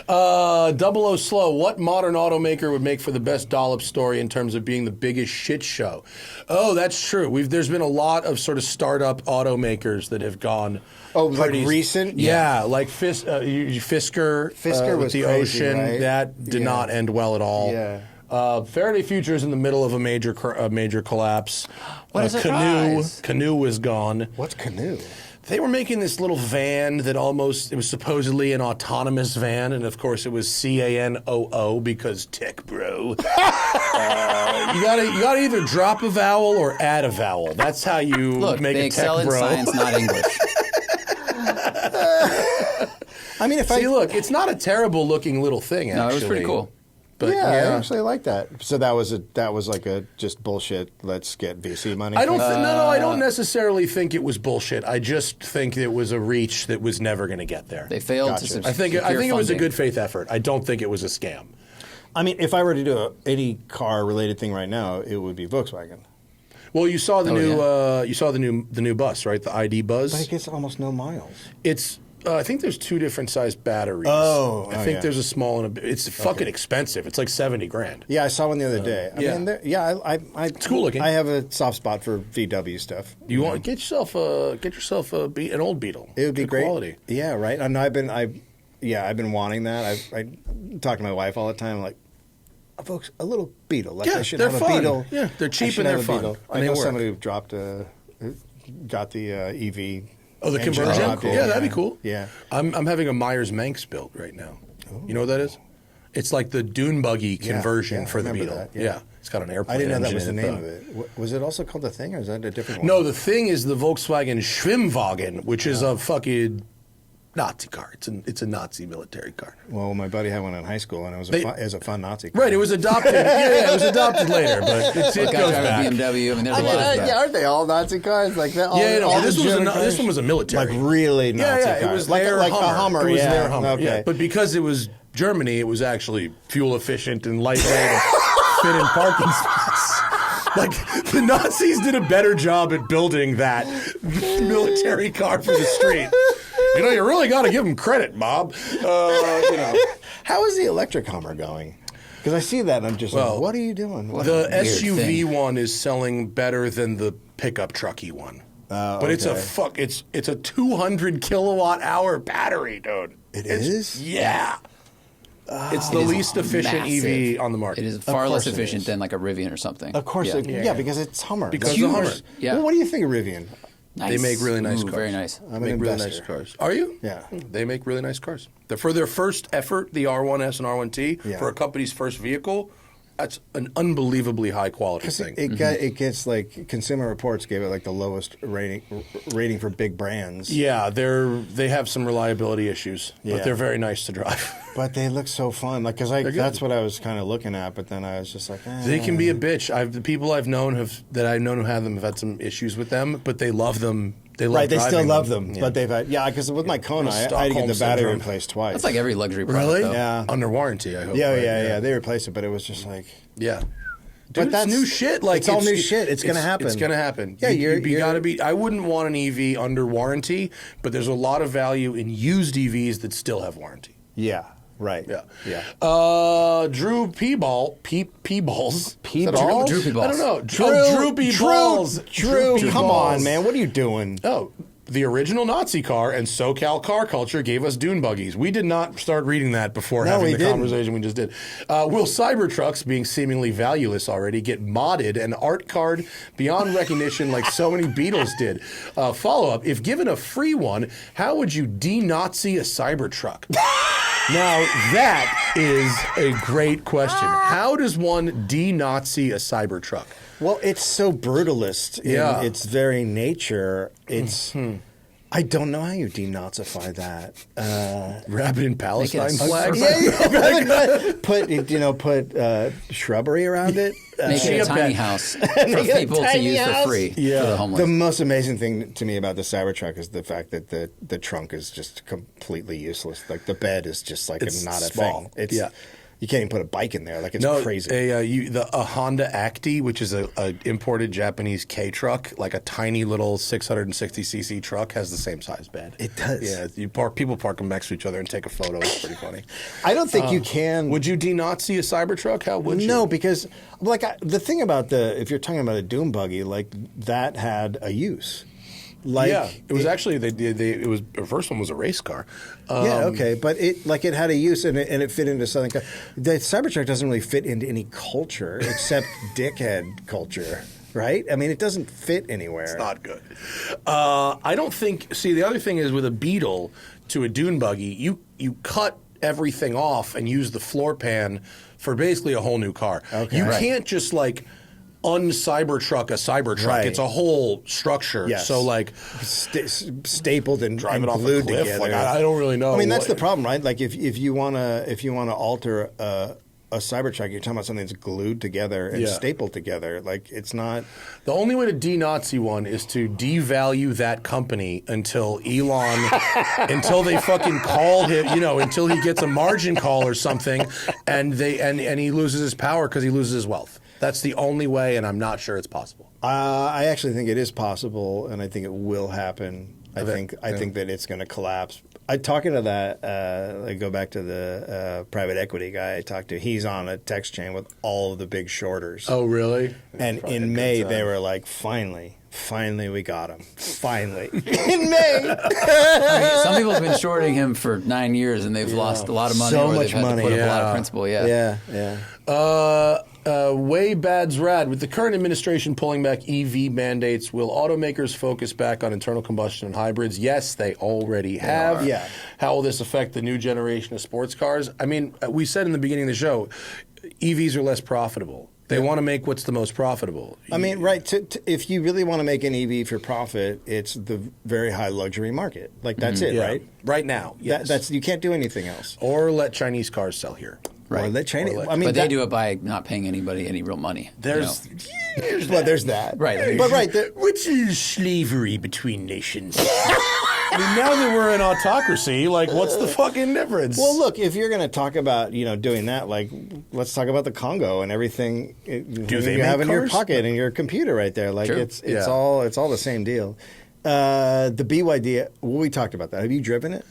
00 Slow, what modern automaker would make for the best Dollop story in terms of being the biggest shit show? Oh, that's true. There's been a lot of sort of startup automakers that have gone. Oh, like recent? Yeah, like Fisker. Fisker with was the crazy, Ocean. right? That did not end well at all. Yeah. Faraday Future is in the middle of a major collapse. What a surprise. Canoe was gone. What's Canoe? They were making this little van that it was supposedly an autonomous van, and of course it was CANOO because tech bro. You gotta either drop a vowel or add a vowel. That's how you make they a excel tech bro. in science, not English. I mean, look, it's not a terrible looking little thing. Actually, No, it was pretty cool. But I actually like that. So that was like a just bullshit. Let's get VC money. I don't necessarily think it was bullshit. I just think it was a reach that was never going to get there. They failed Gotcha. to I think it was a good faith effort. I don't think it was a scam. I mean, if I were to do any car related thing right now, it would be Volkswagen. Well, you saw the new bus, right? The ID Buzz. But it gets almost no miles. It's I think there's two different sized batteries. I think there's a small and it's fucking expensive. It's like $70,000. Yeah, I saw one the other day. I mean, it's cool looking. I have a soft spot for VW stuff. You want get yourself an old Beetle. It would be good great. Quality. Yeah, right. And I've been wanting that. I talk to my wife all the time. Like, folks, a little Beetle. Like, Yeah, I should they're have fun. a Beetle. Yeah, they're cheap I should and they're have a fun. Beetle. And I they know work. somebody who got the EV. Oh, the engine conversion? dropped in. Yeah, that'd be cool. Yeah. I'm having a Myers-Manx built right now. Oh. You know what that is? It's like the dune buggy conversion yeah, for the I remember Beetle. that, yeah. It's got an airplane I didn't know that was the engine in name of it. Was it also called the Thing, or is that a different one? No, the Thing is the Volkswagen Schwimmwagen, which is a fucking Nazi car. It's a Nazi military car. Well, my buddy had one in high school, and it was a fun Nazi car. Right, it was adopted. it was adopted later, but it goes back. BMW. I mean, there's a lot of stuff. Aren't they all Nazi cars? Like that? This one was a military. Like really Nazi cars. It was like their like Hummer. a Hummer. It was yeah. their Hummer. Okay. Yeah. But because it was Germany, it was actually fuel efficient and lightweight and fit in parking spots. Like, the Nazis did a better job at building that military car for the street. You really got to give them credit, Bob. How is the electric Hummer going? Because I see that and I'm just like, what are you doing? The SUV one is selling better than the pickup trucky one. But it's a 200 kilowatt hour battery, dude. It is? Yeah. It's the least efficient EV on the market. It is far less efficient than like a Rivian or something. Of course, because it's Hummer. Because of Hummer. Yeah. Well, what do you think of Rivian? Nice. They make really nice cars. Very nice. I'm They an make really investor. nice cars. Are you? Yeah. They make really nice cars. For their first effort, the R1S and R1T, for a company's first vehicle, that's an unbelievably high quality thing. It gets like Consumer Reports gave it like the lowest rating for big brands. Yeah, they have some reliability issues, but they're very nice to drive. But they look so fun, like because that's what I was kind of looking at. But then I was just like, They can be a bitch. The people I've known who have them have had some issues with them, but they love them. They love they still driving love them, Yeah. but they've had because with my Kona, I had to get the battery replaced twice. That's like every luxury product. Really? Though. Yeah. Under warranty, I hope. Yeah, right? yeah. They replaced it, but it was just like Yeah. But Dude, that's it's new shit. Like it's all new shit. It's gonna happen. It's gonna happen. Yeah, you gotta be. I wouldn't want an EV under warranty, but there's a lot of value in used EVs that still have warranty. Yeah. Right. Yeah. Drew Peeballs. Peeballs? Drew Peeballs. I don't know. Drew Peeballs. Drew, come Peeballs. on, man. What are you doing? Oh, the original Nazi car and SoCal car culture gave us dune buggies. We did not start reading that before having the conversation we just did. Will Cybertrucks, being seemingly valueless already, get modded and art card beyond recognition like so many Beatles did? Follow-up, if given a free one, how would you de-Nazi a Cybertruck? Now, that is a great question. How does one de-Nazi a Cybertruck? Well, it's so brutalist in its very nature. It's I don't know how you denazify that. Wrap it in Palestine flags? Put shrubbery around it. Make it a tiny house for people to use for free for the homeless. The most amazing thing to me about the Cybertruck is the fact that the trunk is just completely useless. Like the bed is just like not a small. thing. It's you can't even put a bike in there. Like it's crazy. A Honda Acti, which is a imported Japanese K truck, like a tiny little 660cc truck, has the same size bed. It does. Yeah, people park them next to each other and take a photo. It's pretty funny. I don't think you can. Would you de-Nazi a Cybertruck? How would you? No, because the thing about if you're talking about a dune buggy, like that had a use. Like, it was actually it was the first one was a race car. But it had a use and it fit into something. The Cybertruck doesn't really fit into any culture except dickhead culture, right? I mean, it doesn't fit anywhere. It's not good. I don't think. See, the other thing is with a Beetle to a dune buggy, you cut everything off and use the floor pan for basically a whole new car. Okay. You can't just like un-Cybertruck a Cybertruck. Right. It's a whole structure. Yes. So like stapled and drive it off glued a cliff. together. Like, I don't really know. I mean, that's the problem, right? Like if you wanna alter a Cybertruck, you're talking about something that's glued together and stapled together. Like it's not. The only way to de-Nazi one is to devalue that company until Elon, until they fucking call him, until he gets a margin call or something, and he loses his power because he loses his wealth. That's the only way, and I'm not sure it's possible. I actually think it is possible, and I think it will happen. I think that it's going to collapse. Talking to that, I go back to the private equity guy I talked to. He's on a text chain with all of the big shorters. Oh, really? And in May, they were like, finally, we got him. Finally. In May. I mean, some people have been shorting him for 9 years, and they've lost a lot of money. So or much they've had money. to put up a lot of principal. Yeah. Way bad's rad. With the current administration pulling back EV mandates, will automakers focus back on internal combustion and hybrids? Yes, they already have. Yeah. How will this affect the new generation of sports cars? I mean, we said in the beginning of the show, EVs are less profitable. They want to make what's the most profitable. I mean, right. If you really want to make an EV for profit, it's the very high luxury market. Like that's it, right? Right now, yes. That's you can't do anything else. Or let Chinese cars sell here. Right. Or let Chinese. But they do it by not paying anybody any real money. There's that. Right. Which is slavery between nations. I mean, now that we're an autocracy, like, what's the fucking difference? Well, look, if you're going to talk about, doing that, like, let's talk about the Congo and everything you have in your pocket and your computer right there. Like, it's all the same deal. The BYD, we talked about that. Have you driven it?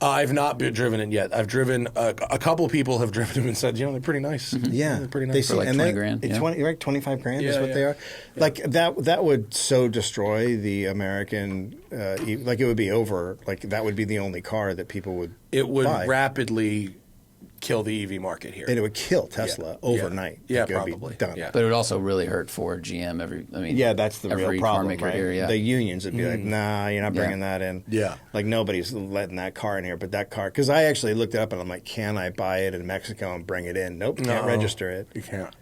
I've not driven it yet. I've driven a couple of people have driven them and said, they're pretty nice. Mm-hmm. Yeah, they're pretty nice. For like 20 grand. It's 25 grand is what they are. Yeah. Like that would so destroy the American. Like it would be over. Like that would be the only car that people would. It would buy. rapidly kill the EV market here. And it would kill Tesla overnight. Yeah, It could be probably. done. Yeah. But it would also really hurt Ford, GM, That's the every real car problem, maker right? here, yeah. The unions would be like, nah, you're not bringing that in. Yeah. Like, nobody's letting that car in here. But that car, because I actually looked it up and I'm like, can I buy it in Mexico and bring it in? Nope, can't register it. You can't.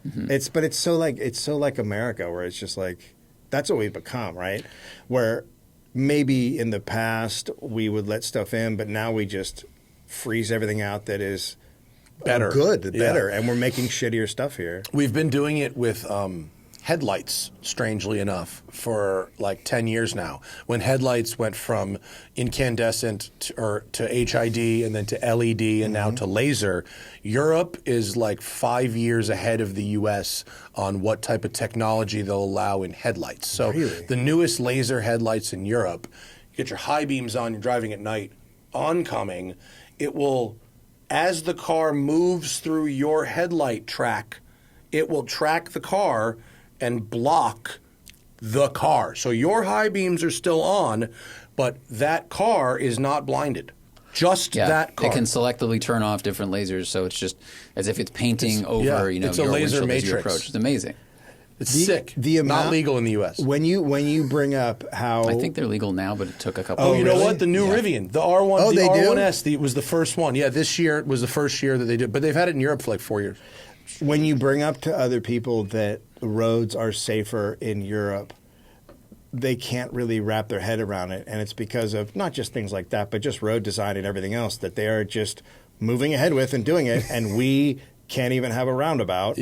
But it's so like America, where it's just like, that's what we've become, right? Where maybe in the past we would let stuff in, but now we just freeze everything out that is better, and we're making shittier stuff here. We've been doing it with headlights, strangely enough, for like 10 years now. When headlights went from incandescent to HID and then to LED and now to laser, Europe is like 5 years ahead of the US on what type of technology they'll allow in headlights. So the newest laser headlights in Europe, you get your high beams on, you're driving at night, oncoming, it will, as the car moves through your headlight track, it will track the car and block the car. So your high beams are still on, but that car is not blinded. Just that car. It can selectively turn off different lasers, so it's just as if it's painting over, it's your a laser windshield as you matrix. approach. It's amazing. It's sick. Not legal in the U.S. When you bring up how I think they're legal now, but it took a couple. Oh, you know really? what? The new Rivian, the R1, Oh, the they do? R1S, was the first one. Yeah, this year was the first year that they did, but they've had it in Europe for like 4 years. when you bring up to other people that roads are safer in Europe, they can't really wrap their head around it. And it's because of not just things like that, but just road design and everything else that they are just moving ahead with and doing it. And we can't even have a roundabout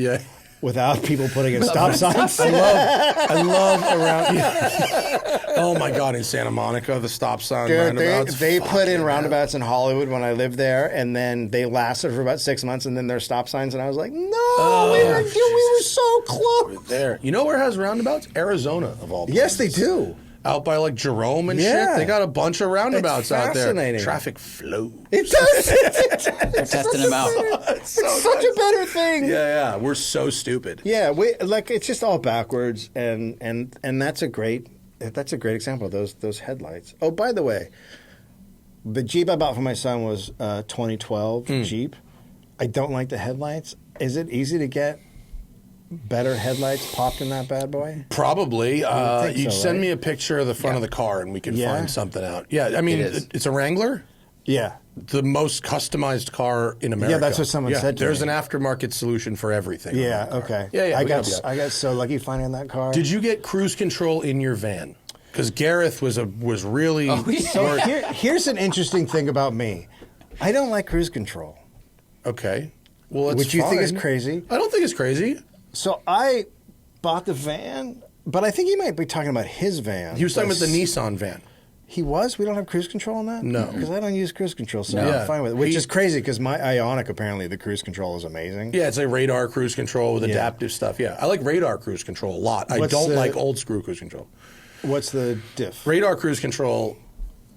without people putting in stop signs. I love around. Yeah. Oh my God, in Santa Monica, the stop sign roundabouts. They put in roundabouts in Hollywood when I lived there, and then they lasted for about 6 months, and then there's stop signs, and I was like, no, we were so close. There. You know where it has roundabouts? Arizona, of all places. Yes, they do. Out by like Jerome and shit. They got a bunch of roundabouts out there. Fascinating. Traffic flows. It does. They're testing them out. It's such a better thing. Yeah. We're so stupid. Yeah, it's just all backwards, and that's a great example of those headlights. Oh, by the way, the Jeep I bought for my son was 2012 Jeep. I don't like the headlights. Is it easy to get better headlights popped in that bad boy? Probably. You so, send right? me a picture of the front of the car and we can find something out. Yeah, I mean, it's a Wrangler. Yeah. The most customized car in America. Yeah, that's what someone said to There's me. an aftermarket solution for everything. Yeah, okay. Yeah, I got so lucky finding that car. Did you get cruise control in your van? Because Gareth was really... So here's an interesting thing about me. I don't like cruise control. Okay. Well, it's Which you think is fine. crazy. I don't think it's crazy. So I bought the van, but I think he might be talking about his van. He was talking about the Nissan van. He was? We don't have cruise control on that? No. Because I don't use cruise control, so No. I'm fine with it. Which is crazy because my Ioniq, apparently, the cruise control is amazing. Yeah, it's like radar cruise control with adaptive stuff. Yeah, I like radar cruise control a lot. I don't like old screw cruise control. What's the diff? Radar cruise control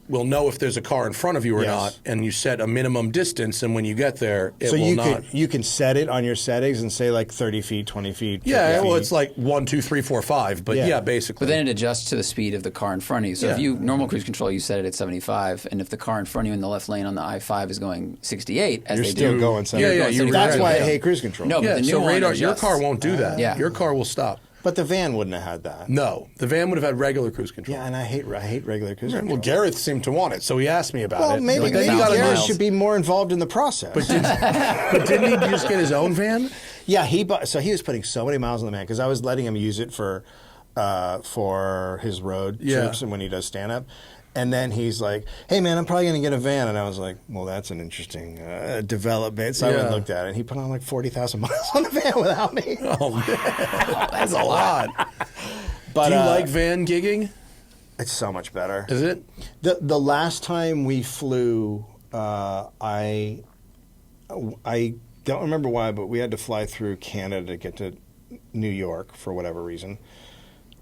will know if there's a car in front of you or not, and you set a minimum distance, and when you get there, it will not. You can set it on your settings and say like 30 feet, 20 feet. Yeah, 50 well, feet. it's like 1, 2, 3, 4, 5, but yeah, basically. But then it adjusts to the speed of the car in front of you. So if you normal cruise control, you set it at 75, and if the car in front of you in the left lane on the I-5 is going 68, as You're they still do, going 75. you're That's right. why I hate cruise control. No, but the new so one radar, your adjusts. car won't do that. Yeah. Your car will stop. But the van wouldn't have had that. No, the van would have had regular cruise control. Yeah, and I hate regular cruise control. Well, Gareth seemed to want it, so he asked me about Well, it. maybe But then you gotta Gareth know- should be more involved in the process. But didn't he just get his own van? Yeah, he was putting so many miles on the van because I was letting him use it for his road trips and when he does stand up. And then he's like, "Hey man, I'm probably going to get a van." And I was like, "Well, that's an interesting development." So I went and looked at it. And he put on like 40,000 miles on the van without me. Oh man, that's a lot. But, do you like van gigging? It's so much better. Is it? The last time we flew, I don't remember why, but we had to fly through Canada to get to New York for whatever reason.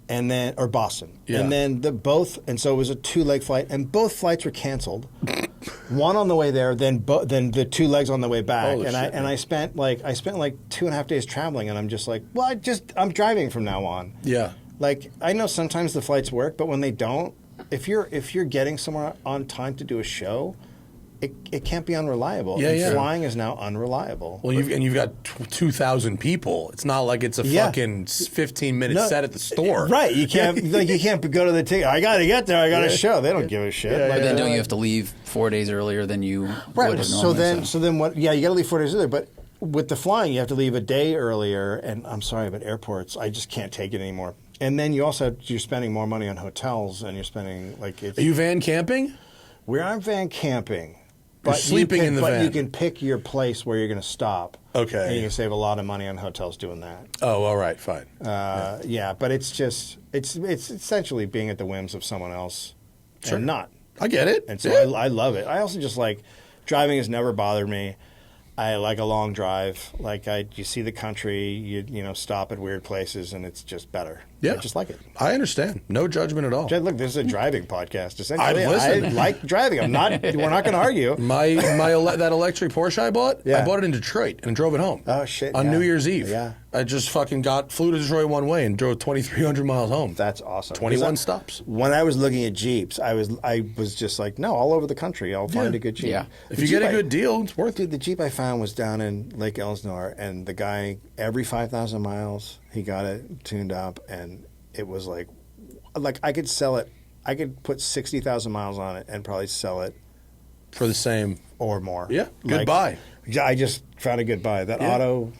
And then, or Boston, and then so it was a 2-leg flight, and both flights were canceled. One on the way there, then the 2 legs on the way back, Holy shit, I spent like 2.5 days traveling, and I'm just like, well, I'm driving from now on. Yeah. Like I know sometimes the flights work, but when they don't, if you're getting somewhere on time to do a show, it can't be unreliable. Yeah, yeah. Flying is now unreliable. Well, you've got 2,000 people. It's not like it's a fucking 15-minute set at the store. Right. You can't go to the ticket. I got to get there. I got a show. They don't give a shit. But then don't you have to leave 4 days earlier than you would have normally? So then what? Yeah, you got to leave 4 days earlier. But with the flying, you have to leave a day earlier. And I'm sorry, but airports, I just can't take it anymore. And then you're spending more money on hotels, and you're spending Are you van camping? We aren't van camping. You're sleeping in the van. But you can pick your place where you're going to stop. Okay. And you can save a lot of money on hotels doing that. Oh, all right, fine. Yeah, but it's essentially being at the whims of someone else. Sure. And not. I get it. And so I love it. I also just like driving has never bothered me. I like a long drive. Like you see the country, you stop at weird places, and it's just better. Yeah, I just like it. I understand. No judgment at all. Look, this is a driving podcast. Essentially, listen. I like driving. We're not going to argue. That electric Porsche I bought it in Detroit and drove it home. Oh shit! On New Year's Eve. Yeah. I just fucking flew to Detroit one way and drove 2,300 miles home. That's awesome. 21 stops. When I was looking at Jeeps, I was just like, no, all over the country, I'll find a good Jeep. Yeah. If you get a good deal, it's worth it. The Jeep I found was down in Lake Elsinore, and the guy, every 5,000 miles, he got it tuned up, and it was like I could sell it. I could put 60,000 miles on it and probably sell it for the same or more. Yeah, good buy. I just found a good buy. That auto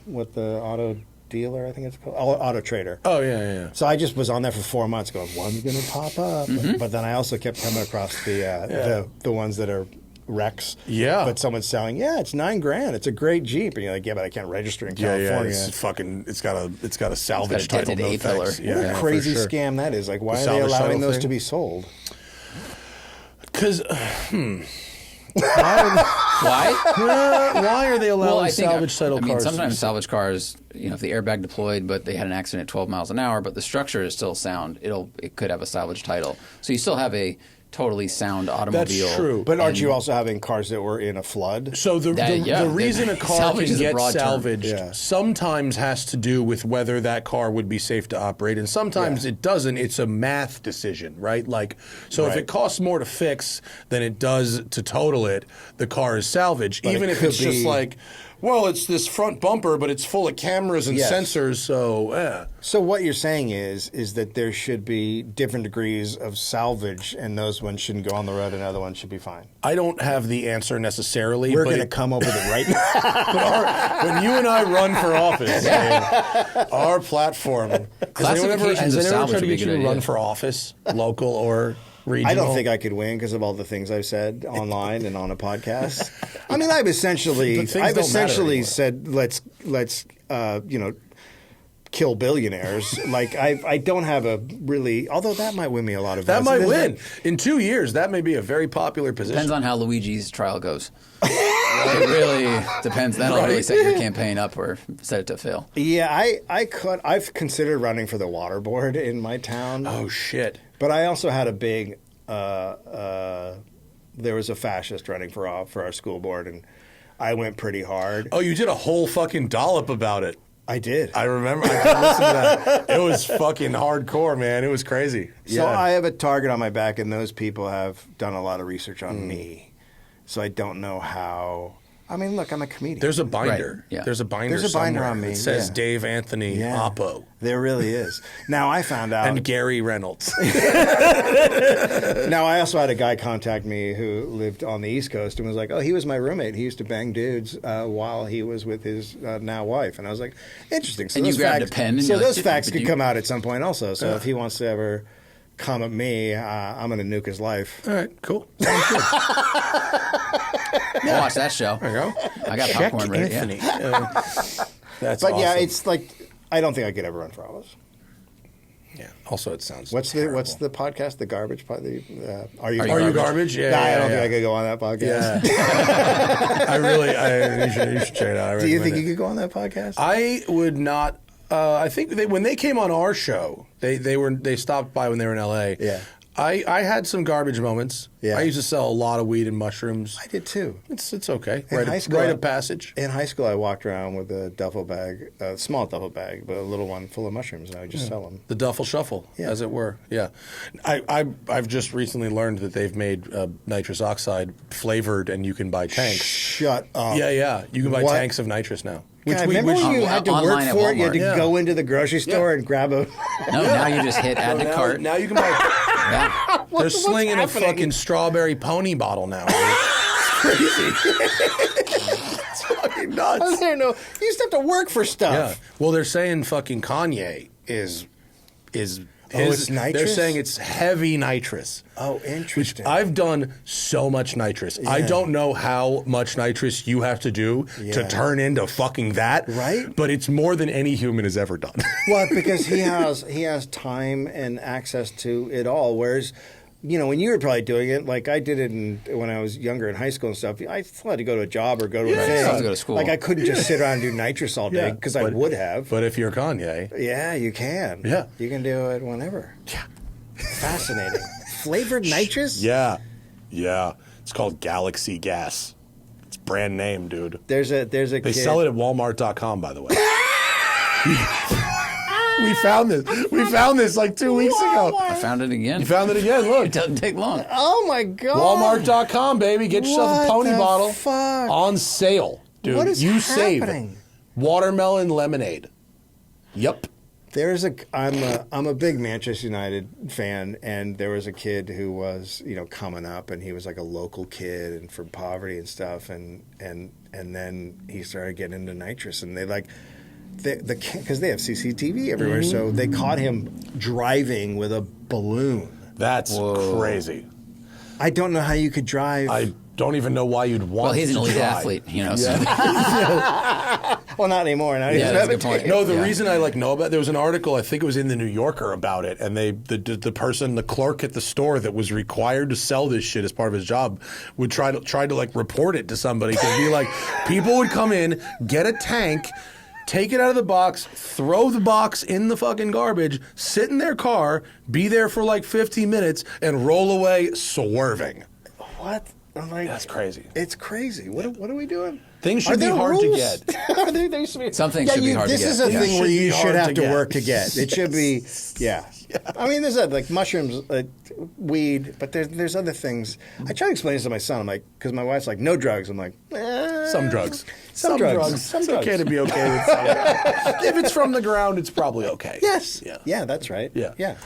dealer, I think it's called, Auto Trader. Oh yeah. So I just was on there for 4 months, going, "One's going to pop up," but then I also kept coming across the ones that are wrecks. Yeah. But someone's selling, it's $9,000. It's a great Jeep, and you're like, yeah, but I can't register in California. It's got a salvage title. No thanks. What a crazy scam that is. Like, why are they allowing those to be sold? Because. Why? Why are they allowing salvage title cars? I mean, sometimes salvage cars, if the airbag deployed, but they had an accident at 12 miles an hour, but the structure is still sound, it could have a salvage title. So you still have a totally sound automobile. That's true. But aren't you also having cars that were in a flood? So the reason a car can get salvaged sometimes has to do with whether that car would be safe to operate, and sometimes it doesn't. It's a math decision, right? If it costs more to fix than it does to total it, the car is salvaged, but even if it's just like, well, it's this front bumper, but it's full of cameras and sensors, so So what you're saying is that there should be different degrees of salvage, and those ones shouldn't go on the road, and other ones should be fine. I don't have the answer necessarily. We're going to come up with it right now. When you and I run for office, our platform. Has anyone ever tried to get you to run for office, local or regional? I don't think I could win because of all the things I've said online and on a podcast. I mean, I've essentially said let's kill billionaires. I don't have a really, although that might win me a lot of votes. That might win. In 2 years, that may be a very popular position. Depends on how Luigi's trial goes. It really depends. That'll really set your campaign up or set it to fail. Yeah, I've considered running for the water board in my town. Oh, shit. But I also had a big, there was a fascist running for our school board, and I went pretty hard. Oh, you did a whole fucking dollop about it. I did. I remember. I could listen to that. It was fucking hardcore, man. It was crazy. So I have a target on my back, and those people have done a lot of research on me. So I don't know how. I mean, look, I'm a comedian. There's a binder. Right. Yeah. There's a binder on me. It says Dave Anthony Oppo. There really is. Now I found out. And Gary Reynolds. Now I also had a guy contact me who lived on the East Coast and was like, "Oh, he was my roommate. He used to bang dudes while he was with his now wife." And I was like, "Interesting." So and you grabbed a pen. And so those facts could come out at some point also. So if he wants to ever come at me, I'm going to nuke his life. All right, cool. Sounds good. I'll watch that show. There you go. I got popcorn ready. Anthony. That's awesome. Yeah, it's like I don't think I could ever run for office. Yeah. Also, it sounds. What's the podcast? The garbage part. Are you garbage? Yeah. Nah, I don't think I could go on that podcast. Yeah. You should check it out. Do you think you could go on that podcast? I would not. I think when they came on our show, they stopped by when they were in L.A. Yeah. I had some garbage moments. Yeah. I used to sell a lot of weed and mushrooms. I did too. It's okay. In high school, Rite of passage. In high school, I walked around with a duffel bag, a small duffel bag, but a little one full of mushrooms, and I would just sell them. The duffel shuffle, as it were. Yeah. I've just recently learned that they've made nitrous oxide flavored, and you can buy tanks. Shut up. Yeah. You can buy tanks of nitrous now. God, remember when you had to work online at for it? You had to Walmart. go into the grocery store and grab a... No, now you just hit add to cart. Now you can buy. Yeah. They're slinging a fucking strawberry pony bottle now. It's crazy. It's fucking nuts. I don't know. You used to have to work for stuff. Yeah. Well, they're saying fucking Kanye is it's nitrous? They're saying it's heavy nitrous. Oh, interesting. I've done so much nitrous. Yeah. I don't know how much nitrous you have to do to turn into fucking that. Right. But it's more than any human has ever done. Well, because he has time and access to it all, whereas... You know, when you were probably doing it, like I did it when I was younger in high school and stuff, I still had to go to a job or go to a thing. I had to go to school. Like I couldn't just sit around and do nitrous all day because I would have. But if you're Kanye. Yeah, you can. Yeah. You can do it whenever. Yeah. Fascinating. Flavored nitrous? Yeah. It's called Galaxy Gas. It's brand name, dude. There's a They kid. sell it at Walmart.com, by the way. We found this like 2 weeks ago. I found it again. You found it again, look. It doesn't take long. Oh my god. Walmart.com, baby. Get yourself What a pony the bottle. fuck? On sale. Dude, What is you happening? save. Watermelon lemonade. Yep. I'm a big Manchester United fan, and there was a kid who was, coming up, and he was like a local kid and from poverty and stuff, and then he started getting into nitrous, and because they have CCTV everywhere, so they caught him driving with a balloon. That's crazy. I don't know how you could drive. I don't even know why you'd want Well, he's an to elite try. athlete, So. Well, not anymore. Now Yeah, that's a good point. No, the Yeah. reason I know about there was an article, I think it was in the New Yorker about it, and the clerk at the store that was required to sell this shit as part of his job would try to report it to somebody, because be like, people would come in, get a tank, take it out of the box, throw the box in the fucking garbage, sit in their car, be there for like 15 minutes, and roll away swerving. What? I'm like, That's crazy. It's crazy. What are we doing? Things should be hard to get. Some things should be hard to This get. is a Yeah. thing where Should you be should hard have to to get. work to get. It should be, yeah. I mean, there's like mushrooms, weed, but there's other things. I try to explain this to my son. I'm like, because my wife's like, no drugs. I'm like, Some drugs. Some drugs. Some It's drugs. okay to be okay with some. If it's from the ground, it's probably okay. Yes. Yeah. Yeah, that's right. Yeah. Yeah.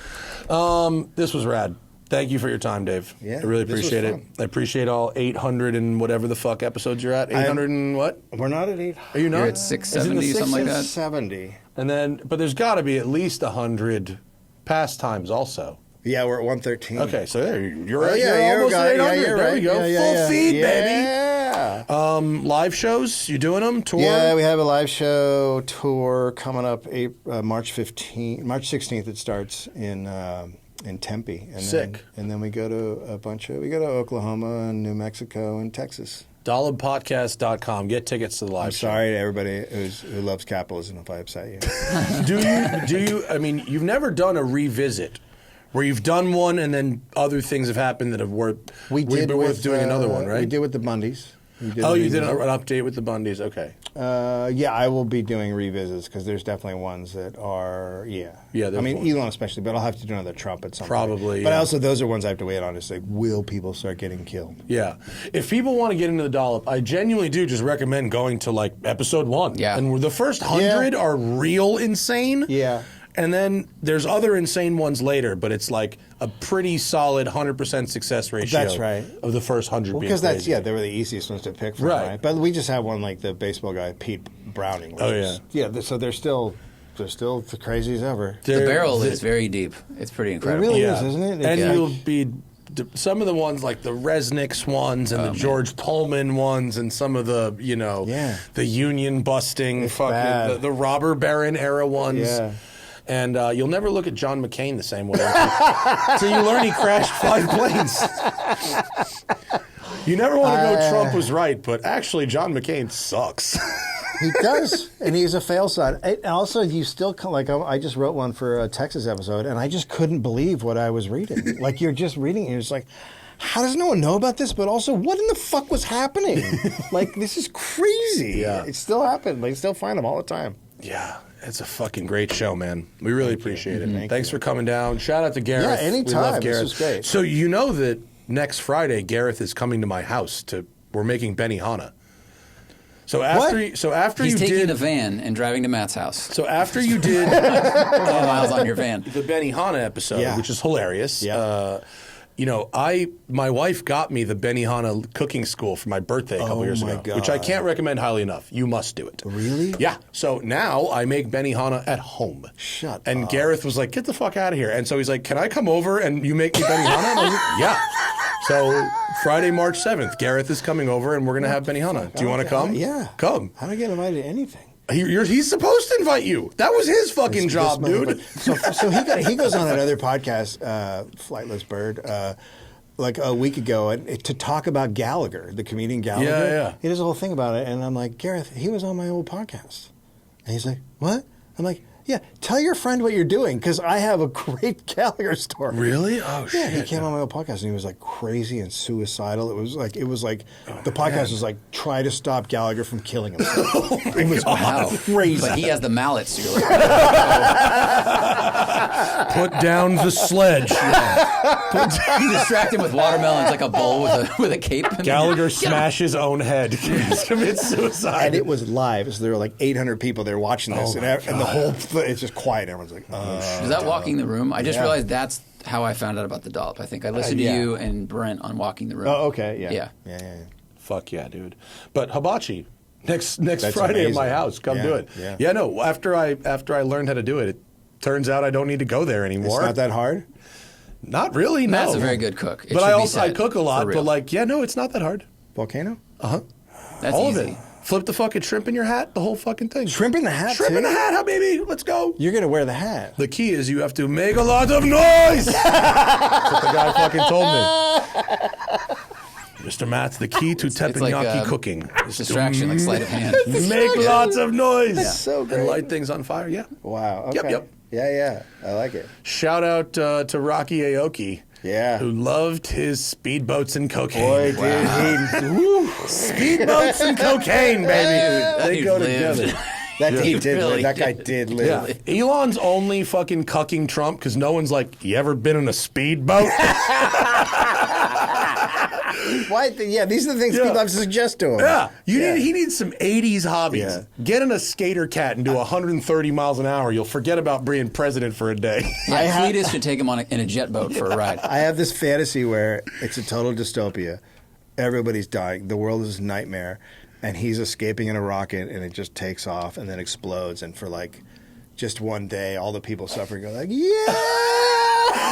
This was rad. Thank you for your time, Dave. Yeah, I really this was appreciate it. fun. I appreciate all 800 and whatever the fuck episodes you're at. 800 and what? We're not at 8. Are you not? You're at Is it in 670, the something like sixes? that. 70. And then, but there's got to be at least 100 pastimes also. Yeah, we're at 113. Okay, so there you're, Oh, yeah, you're almost right. at 800. Yeah, you're there right. we go. Yeah, Full yeah, feed, yeah. baby. Live shows, you doing them? Tour? Yeah, we have a live show tour coming up March 16th. It starts in Tempe. And Sick. Then we go to we go to Oklahoma and New Mexico and Texas. Dollopodcast.com. Get tickets to the live I'm show. sorry to everybody who loves capitalism if I upset you. Do you, I mean, you've never done a revisit where you've done one and then other things have happened that have worth doing another one, right? We did with the Bundys. You did an update with the Bundys. Okay. Yeah, I will be doing revisits because there's definitely ones that are, Yeah, I there's mean, one. Elon especially, but I'll have to do another Trump at some point. Probably, But yeah. also, those are ones I have to wait on. It's like, will people start getting killed? Yeah. If people want to get into the Dollop, I genuinely do just recommend going to like episode 1. Yeah. And the first 100 Yeah. are real insane. Yeah. And then there's other insane ones later, but it's like a pretty solid 100% success ratio. That's right. Of the first 100 being Because crazy. they were the easiest ones to pick from, Right. right? But we just had one like the baseball guy, Pete Browning. Oh, yeah. Yeah, so they're still as crazy as ever. The barrel is very deep. It's pretty It incredible. really Yeah. is, isn't it? And It's you'll like- be some of the ones like the Resnick's ones and the George Pullman ones and some of the, Yeah. the union busting, It's bad. fucking the robber baron era ones. Yeah. And you'll never look at John McCain the same way. So you learn he crashed 5 planes. You never want to go Trump was right, but actually John McCain sucks. He does, and he's a fail son. And also, you still like I just wrote one for a Texas episode, and I just couldn't believe what I was reading. Like you're just reading, and you're just like, how does no one know about this? But also, what in the fuck was happening? Like this is crazy. Yeah. It still happened. They still find him all the time. Yeah. It's a fucking great show, man. We really appreciate it. Thanks you. for coming down. Shout out to Gareth. Yeah, anytime. We love Gareth. This was great. So you know that next Friday, Gareth is coming to my house we're making Benihana. So after He's taking the van and driving to Matt's house. So after you did 10 miles on your van. the Benihana episode, which is hilarious. Yeah. My wife got me the Benihana cooking school for my birthday a couple years ago, God. which I can't recommend highly enough. You must do it. Really? Yeah. So now I make Benihana at home. Shut and up. Gareth was like, "Get the fuck out of here!" And so he's like, "Can I come over and you make me Benihana?" And I was like, "Yeah." So Friday, March 7th, Gareth is coming over and we're gonna have Benihana. Do you want to come? Yeah. Come. How do I get invited to anything? He's supposed to invite you. That was his fucking job, dude. So he goes on another podcast, Flightless Bird, like a week ago, to talk about Gallagher, the comedian Gallagher. Yeah. He does a whole thing about it, and I'm like, Gareth, he was on my old podcast. And he's like, what? I'm like, yeah, tell your friend what you're doing, because I have a great Gallagher story. Really? Oh, shit. Yeah, he came on my old podcast, and he was like crazy and suicidal. It was like the podcast was like, try to stop Gallagher from killing himself. It was crazy. But he has the mallet, so you're like, Put down the sledge. you distract him with watermelons like a bowl with a cape. Gallagher smash his own head. Commits suicide. And it was live, so there were like 800 people there watching this, and the whole it's just quiet. Everyone's like, Is that Walking the Room? I just realized that's how I found out about the Dollop. I think I listened to you and Brent on Walking the Room. Oh, okay, yeah. Fuck yeah, dude. But hibachi next Friday amazing. at my house. Come do it. Yeah. No. After I learned how to do it, it turns out I don't need to go there anymore. It's not that hard. Not really. Matt's no. a very good cook. But I cook a lot. But it's not that hard. Volcano? That's all easy. of it. Flip the fucking shrimp in your hat, the whole fucking thing. Shrimp in the hat, Shrimp too? in the hat, baby. Let's go. You're gonna wear the hat. The key is you have to make a lot of noise. That's what the guy fucking told me. Mr. Matt's the key to teppanyaki cooking. Distraction, like sleight of hand. Make lots of noise. That's so great. And light things on fire. Yeah. Wow. Okay. Yep. Yeah. I like it. Shout out to Rocky Aoki. Yeah. Who loved his speedboats and cocaine. Boy, did he. Speedboats and cocaine, baby. They go together. That guy did live. Yeah. Elon's only fucking cucking Trump because no one's like, you ever been in a speedboat? Why? Yeah, these are the things people have to suggest to him. Yeah. He needs some 80s hobbies. Yeah. Get in a skater cat and do 130 miles an hour. You'll forget about being president for a day. Cletus should take him in a jet boat for a ride. I have this fantasy where it's a total dystopia. Everybody's dying. The world is a nightmare. And he's escaping in a rocket, and it just takes off and then explodes. And for like just one day, all the people suffering go like, yeah!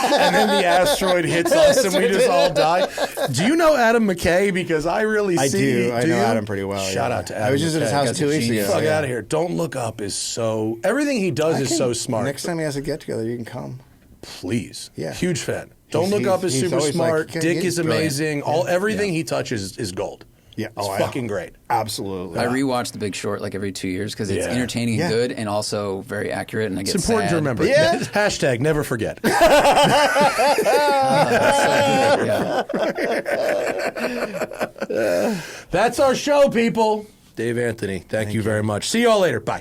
And then the asteroid hits us and we just all die. Do you know Adam McKay? Because I really I see. I know Adam pretty well. Shout out to Adam. I was just at his house 2 weeks ago. Fuck out of here. Don't Look Up is so. Everything he does is so smart. Next time he has a get together, you can come. Please. Yeah. Huge fan. Don't Look Up is super smart. Like, Dick is amazing. Everything Yeah. he touches is gold. Yeah. It's fucking great. Absolutely. I rewatch The Big Short like every 2 years because it's entertaining and good and also very accurate, and I get It's important to remember. Yeah. Hashtag never forget. Yeah. That's our show, people. Dave Anthony, thank you very much. See you all later. Bye.